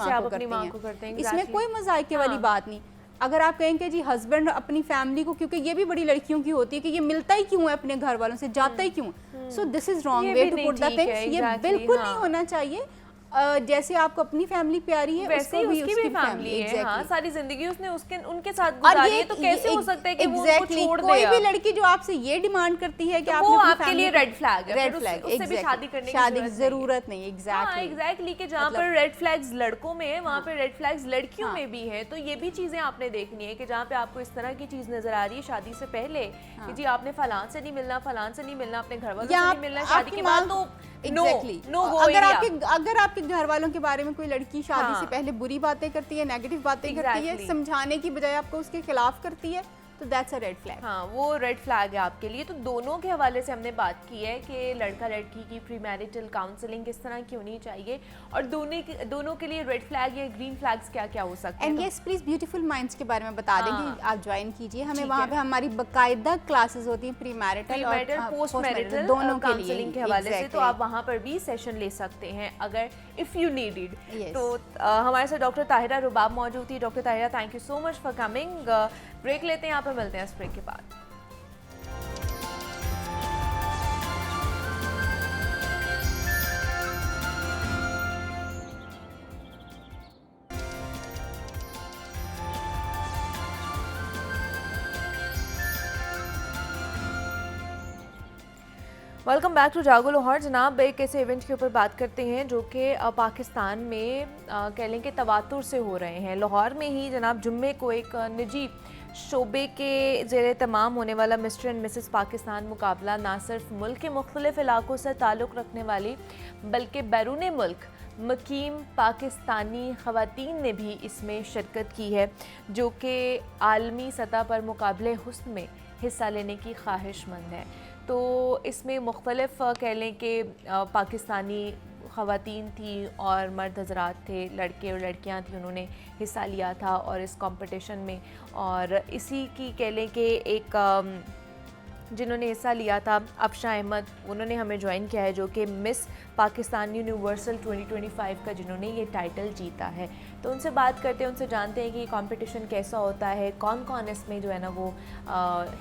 माँ को करते हैं। इसमें कोई मजाक वाली बात नहीं। अगर आप कहें कि जी हस्बैंड अपनी फैमिली को, क्योंकि ये भी बड़ी लड़कियों की होती है कि ये मिलता ही क्यों है अपने घर वालों से, जाता ही क्यों, so this is wrong way to put the things. ये बिल्कुल नहीं होना चाहिए। जैसे आपको अपनी फैमिली प्यारी है, वैसे ही उसकी भी फैमिली है। exactly. हाँ, सारी जिंदगी उसने उनके साथ गुजारी है, तो कैसे हो सकता है कि वो उनको छोड़ दे? कोई भी लड़की जो आपसे ये डिमांड करती है कि तो आप वो आपके लिए रेड फ्लैग है, रेड फ्लैग, उससे भी शादी करने की जरूरत नहीं। एग्जैक्टली कि जहाँ पर रेड फ्लैग्स लड़कों में है, वहाँ पर रेड फ्लैग्स लड़कियों में भी है। तो ये भी चीजें आपने देखनी है कि जहाँ पे आपको इस तरह की चीज नजर आ रही है शादी से पहले कि जी आपने फलान से नहीं मिलना, फलान से नहीं मिलना, अपने घर वालों से नहीं मिलना, शादी के बाद तो नो। अगर आपके घर वालों के बारे में कोई लड़की शादी से पहले बुरी बातें करती है, नेगेटिव बातें करती है, समझाने की बजाय आपको उसके खिलाफ करती है, तो दैट्स अ रेड फ्लैग। हाँ, वो रेड फ्लैग है आपके लिए। तो दोनों के हवाले से हमने बात की है कि लड़का लड़की की प्री मैरिटल काउंसलिंग किस तरह की होनी चाहिए और दोनों के लिए रेड फ्लैग या ग्रीन फ्लैग्स क्या क्या हो सकते हैं। And yes, please beautiful minds के बारे में बता देंगे, आप ज्वाइन कीजिए हमें। वहाँ पे हमारी बाकायदा क्लासेस होती हैं प्री मैरिटल और पोस्ट मैरिटल दोनों काउंसलिंग के हवाले से, तो आप वहाँ पर भी सेशन ले सकते हैं अगर इफ यू नीड इट। तो हमारे साथ डॉक्टर ताहिरा रुबाब मौजूद थी। Doctor Tahira, thank you so much for coming. Break लेते हैं, यहाँ पर मिलते हैं इस ब्रेक के बाद। वेलकम बैक टू जागो लाहौर। जनाब, एक ऐसे इवेंट के ऊपर बात करते हैं जो कि पाकिस्तान में कह लें कि तवातुर से हो रहे हैं। लाहौर में ही जनाब जुम्मे को एक निजी शोबे के ज़ेरे तमाम होने वाला मिस्टर एंड मिसेस पाकिस्तान मुकाबला ना सिर्फ मुल्क के मुख्तलिफ इलाकों से ताल्लुक़ रखने वाली बल्कि बैरून मुल्क मकीम पाकिस्तानी ख़वातीन ने भी इसमें शिरकत की है, जो कि आलमी सतह पर मुकाबले हुस्न में हिस्सा लेने की ख्वाहिशमंद है। तो इसमें मुख्तलिफ कह लें कि पाकिस्तानी ख़वातीन थी और मर्द हज़रात थे, लड़के और लड़कियां थी, उन्होंने हिस्सा लिया था और इस कंपटीशन में। और इसी की कह लें कि एक जिन्होंने हिस्सा लिया था अफशा अहमद, उन्होंने हमें ज्वाइन किया है, जो कि मिस पाकिस्तान यूनिवर्सल 2025 का जिन्होंने ये टाइटल जीता है। तो उनसे बात करते हैं, उनसे जानते हैं कि ये कंपटीशन कैसा होता है, कौन कौन इसमें जो है ना वो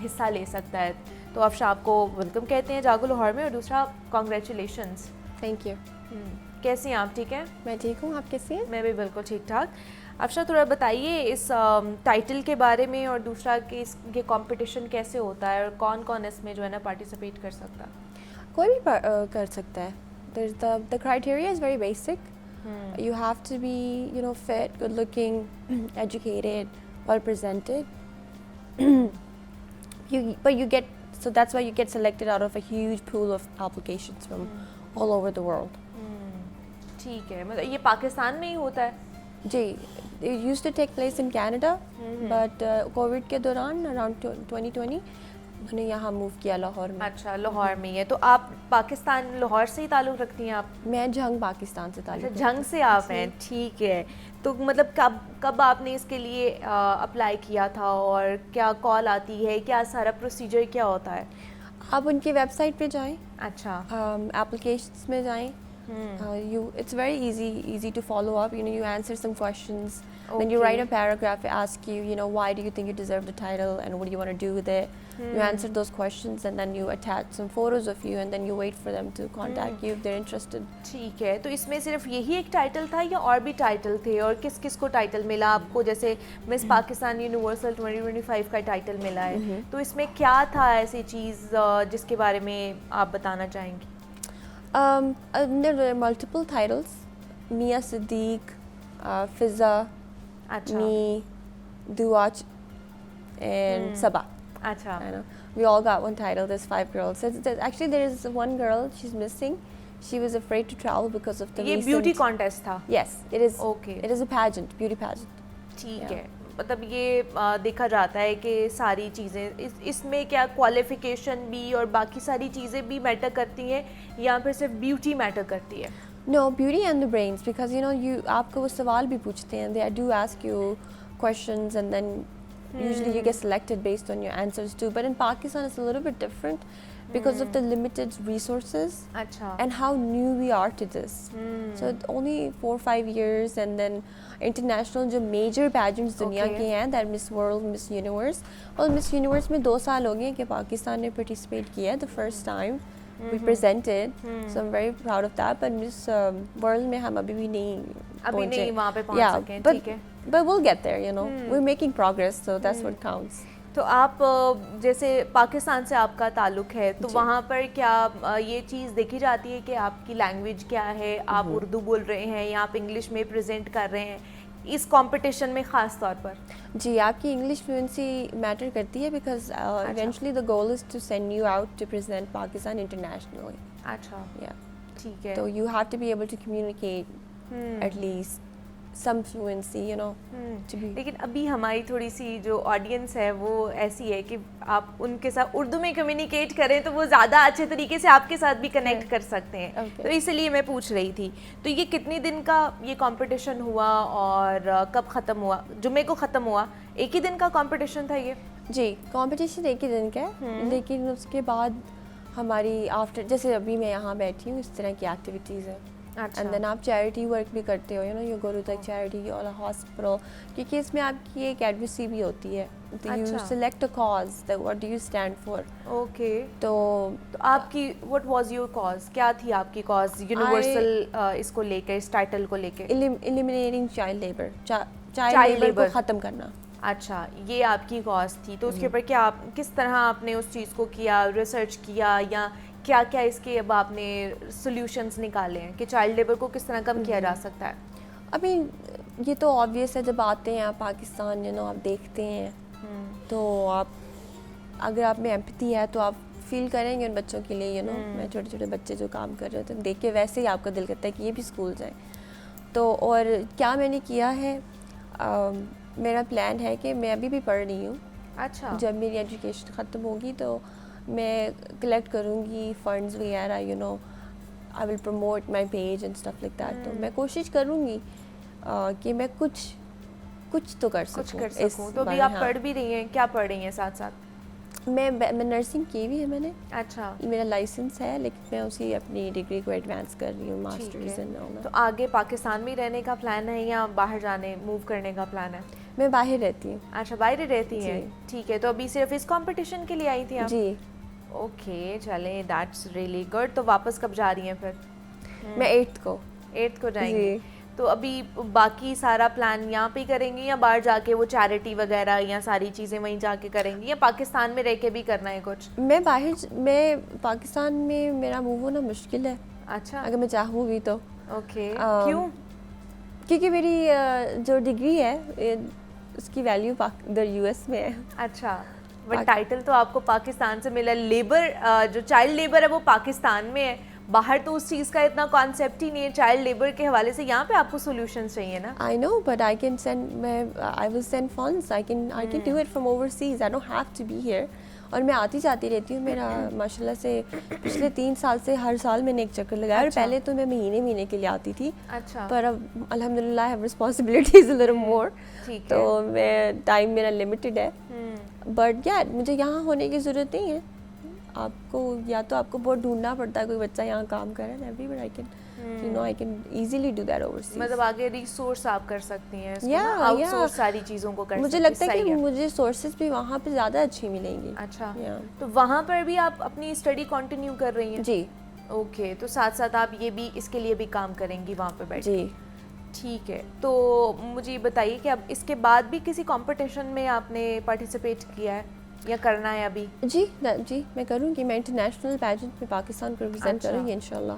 हिस्सा ले सकता है। तो अफशा, आपको वेलकम कहते हैं जागो लाहौर में, और दूसरा कॉन्ग्रेचुलेशंस। Thank you. कैसी हैं आप? ठीक है, मैं ठीक हूँ, आप कैसी हैं? मैं भी बिल्कुल ठीक ठाक। अफशा, थोड़ा बताइए इस टाइटल के बारे में, और दूसरा कि ये कंपटीशन कैसे होता है और कौन कौन इसमें जो है ना पार्टिसिपेट कर सकता है? कोई भी कर सकता है। The criteria is very basic. You have to be, fit, good looking, educated, well presented, but you get, so that's why you get selected out of a huge pool of applications from all over the world. ठीक है, मतलब ये पाकिस्तान में ही होता है? जी, it used to take place in Canada, but COVID के दौरान around 2020 मैंने यहाँ मूव किया लाहौर में. अच्छा, लाहौर में ही है. तो आप पाकिस्तान, लाहौर से ही ताल्लुक़ रखती हैं आप? मैं झंग पाकिस्तान से ताल्लुक़. अच्छा, झंग से आप हैं, ठीक है. तो मतलब कब आपने इसके लिए अप्लाई किया था और क्या कॉल आती है, क्या सारा प्रोसीजर क्या होता है? आप उनकी वेबसाइट पे जाएं. अच्छा. एप्लीकेशंस में जाएं. It's very easy to follow up. You know, you answer some questions, then you write a paragraph, ask you know, why do you think you deserve the title and what do you want to do with it. You answer those questions and then you attach some photos of you and then you wait for them to contact you if they're interested. ठीक है. तो इसमें सिर्फ यही एक title था या और भी टाइटल थे, और किस किस को टाइटल मिला आपको? जैसे मिस पाकिस्तान यूनिवर्सल 2025 का टाइटल मिला है, तो इसमें क्या था ऐसी चीज़ जिसके बारे में आप बताना चाहेंगी? There were multiple titles. Mia Siddiq, Fizza, अच्छा. me, Duach, and Sabah. अच्छा. I know. We all got one title. There's 5 girls. Actually, there is one girl. She's missing. She was afraid to travel because of the ये recent... beauty contest था? Yes, it is. Okay. It is a pageant, beauty pageant. ठीक है. मतलब ये देखा जाता है कि सारी चीज़ें इसमें क्या क्वालिफिकेशन भी और बाकी सारी चीज़ें भी मैटर करती हैं, या फिर सिर्फ ब्यूटी मैटर करती है? No, beauty and the brains, because you know आपको वो सवाल भी पूछते हैं. They do ask you questions and then usually you get selected based on your answers too. But in Pakistan it's a little bit different because of the limited resources अच्छा. and how new we are to this. So only 4-5 years and then international जो major pageants दुनिया के हैं, that Miss World, Miss Universe. और Miss Universe में 2 साल हो गए कि पाकिस्तान ने participate किया the first time we presented, so I'm very proud of that. But Miss World में हम अभी भी नहीं वहाँ पे पहुँच सके. ठीक है. But we'll get there, you know. We're making progress, so that's what counts. तो आप जैसे पाकिस्तान से आपका ताल्लुक़ है, तो वहाँ पर क्या ये चीज़ देखी जाती है कि आपकी लैंग्वेज क्या है, आप उर्दू बोल रहे हैं या आप इंग्लिश में प्रेजेंट कर रहे हैं इस कंपटीशन में ख़ास तौर पर? जी, आपकी इंग्लिश फ्लुएंसी मैटर करती है because eventually the goal is to send you out to present Pakistan internationally. अच्छा. या ठीक है. तो you have to be able to communicate at least some fluency, you know, to be. लेकिन अभी हमारी थोड़ी सी जो ऑडियंस है वो ऐसी है कि आप उनके साथ उर्दू में कम्युनिकेट करें तो वो ज़्यादा अच्छे तरीके से आपके साथ भी कनेक्ट कर सकते हैं. तो इसलिए मैं पूछ रही थी. तो ये कितने दिन का ये कंपटीशन हुआ और कब ख़त्म हुआ? जुम्मे को ख़त्म हुआ. एक ही दिन का कंपटीशन था ये? जी, कंपटीशन एक ही दिन का है, लेकिन उसके बाद हमारी आफ्टर, जैसे अभी मैं यहाँ बैठी हूँ, इस तरह की एक्टिविटीज़ है. एंड देन आप चैरिटी वर्क भी करते हो, you know, you go to the charity और हॉस्पिटल, क्योंकि इसमें आपकी एक एडवोकेसी भी होती है. तो you select a cause, that what do you stand for. Okay. तो आपकी व्हाट वाज योर कॉज? क्या थी आपकी कॉज यूनिवर्सल इसको लेकर, इस टाइटल को लेकर? Eliminating child labour, child labour को ख़त्म करना. अच्छा, ये आपकी कॉज थी. तो उसके ऊपर क्या आप किस तरह आपने उस चीज़ को किया, रिसर्च किया, या क्या क्या इसके अब आपने सॉल्यूशंस निकाले हैं कि चाइल्ड लेबर को किस तरह कम किया जा सकता है? अभी ये तो ऑब्वियस है, जब आते हैं आप पाकिस्तान, यू नो, आप देखते हैं तो आप, अगर आप में एम्पैथी है तो आप फील करेंगे उन बच्चों के लिए, यू नो. मैं छोटे छोटे बच्चे जो काम कर रहे होते हैं देख के वैसे ही आपका दिल करता है कि ये भी स्कूल जाएं. तो और क्या मैंने किया है, मेरा प्लान है कि मैं अभी भी पढ़ रही हूँ. अच्छा. जब मेरी एजुकेशन ख़त्म होगी तो मैं कलेक्ट करूँगी फंड्स वगैरह, you know, I will promote my page and stuff like that. तो मैं कोशिश करूँगी कि मैं कुछ तो कर सकूँ. तो अभी आप पढ़ भी रही हैं, क्या पढ़ रही हैं साथ साथ? मैं नर्सिंग की भी है मैंने. अच्छा. मेरा लाइसेंस है, लेकिन मैं उसी अपनी डिग्री को एडवांस कर रही हूँ, मास्टर्स एंड ऑल. तो आगे पाकिस्तान में रहने का प्लान है या बाहर जाने, मूव करने का प्लान है? मैं बाहर रहती हूँ. अच्छा, बाहर रहती हैं. ठीक है. तो अभी सिर्फ इस कंपटीशन के लिए आई थी आप? जी. ओके, चलें, दैट्स रियली गुड. तो वापस कब जा रही हैं फिर? मैं 8th को जाएंगी. तो अभी बाकी सारा प्लान यहाँ पे करेंगी या बाहर जाके वो चैरिटी वगैरह या सारी चीज़ें वहीं जाके करेंगी, या पाकिस्तान में रह के भी करना है कुछ? मैं पाकिस्तान में मेरा मूव होना मुश्किल है. अच्छा. अगर मैं चाहूँगी तो. ओके. क्यों? क्योंकि मेरी जो डिग्री है उसकी वैल्यू इधर यूएस में है। अच्छा, बट टाइटल तो आपको पाकिस्तान से मिला। लेबर जो चाइल्ड लेबर है वो पाकिस्तान में है, बाहर तो उस चीज़ का इतना कॉन्सेप्ट ही नहीं है चाइल्ड लेबर के हवाले से। यहाँ पे आपको सॉल्यूशंस चाहिए ना। I know, but I can send I will send funds. I can do it from overseas. I don't have to be here. और मैं आती जाती रहती हूँ। मेरा माशाल्लाह से पिछले 3 साल से हर साल मैंने एक चक्कर लगाया। और पहले तो मैं महीने के लिए आती थी। अच्छा। पर अब अल्हम्दुलिल्लाह have responsibilities a little more, तो मैं टाइम मेरा लिमिटेड है। बट या मुझे यहाँ होने की ज़रूरत नहीं है। आपको या तो आपको बहुत ढूंढना पड़ता है कोई बच्चा यहाँ काम करे ना, everywhere I can easily do that overseas. मतलब आगे रिसोर्स आप कर सकती हैं इसको, Yeah, आउटसोर्स सारी चीज़ों को कर मुझे सकती लगता है कि मुझे सोर्सेज भी वहाँ पे ज़्यादा अच्छी मिलेंगी। अच्छा, Yeah. तो वहाँ पर भी आप अपनी स्टडी कंटिन्यू कर रही हैं? जी ओके, तो साथ साथ आप ये भी इसके लिए भी काम करेंगी वहाँ पर बैठ? जी। ठीक है, तो मुझे ये बताइए कि अब इसके बाद भी किसी कंपटीशन में आपने पार्टिसिपेट किया है या करना है अभी? जी मैं करूँगी। मैं इंटरनेशनल पैजेंट में पाकिस्तान को रिप्रेजेंट करूँगी इंशाल्लाह।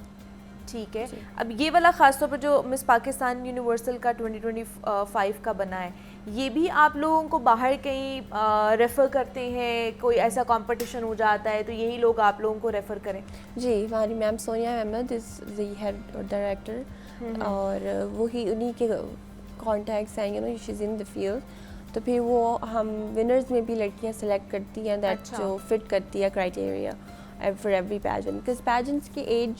ठीक है, अब ये वाला ख़ास तौर पर जो मिस पाकिस्तान यूनिवर्सल का 2025 का बना है, ये भी आप लोगों को बाहर कहीं रेफ़र करते हैं? कोई ऐसा कंपटीशन हो जाता है तो यही लोग आप लोगों को रेफ़र करें? जी, हमारी ma'am Sonia Ahmed is the head director, और वही उन्हीं के कॉन्टैक्ट्स हैं, you know, she is in the field. तो फिर वो हम विनर्स में भी लड़कियां सेलेक्ट करती हैं दैट जो फिट करती है criteria for every pageant, because pageants की एज,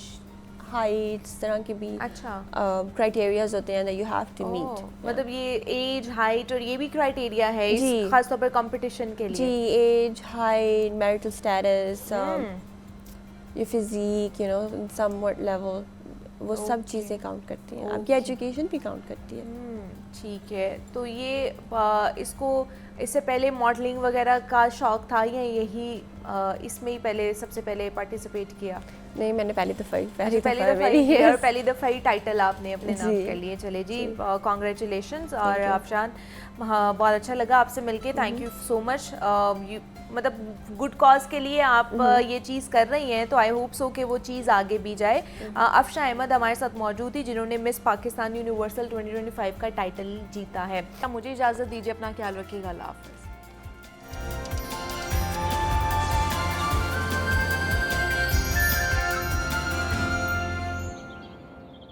हाइट, इस तरह के भी क्राइटेरियाज होते हैं that you have to meet. मतलब ये एज, हाइट और ये भी क्राइटेरिया है इस खास तौर पर कंपटीशन के लिए? जी, age, height, marital status, your physique, you know, somewhat level, वो सब चीज़ें काउंट करती हैं। आपकी एजुकेशन भी काउंट करती है। ठीक है, तो ये इसको इससे पहले मॉडलिंग वगैरह का शौक था या यही इसमें ही पहले सबसे पहले पार्टिसिपेट किया? नहीं, मैंने पहली दफ़ा ही और पहली दफ़ा ही टाइटल आपने अपने नाम कर लिए। चले जी, कॉन्ग्रेचुलेशंस। और अफशान, बहुत अच्छा लगा आपसे मिलके, थैंक यू सो मच। मतलब गुड कॉज के लिए आप ये चीज़ कर रही हैं, तो आई होप सो कि वो चीज़ आगे भी जाए। अफशान अहमद हमारे साथ मौजूद थी जिन्होंने मिस पाकिस्तान यूनिवर्सल 2025 का टाइटल जीता है। मुझे इजाज़त दीजिए, अपना ख्याल रखिएगा, अल्लाह हाफ़िज़।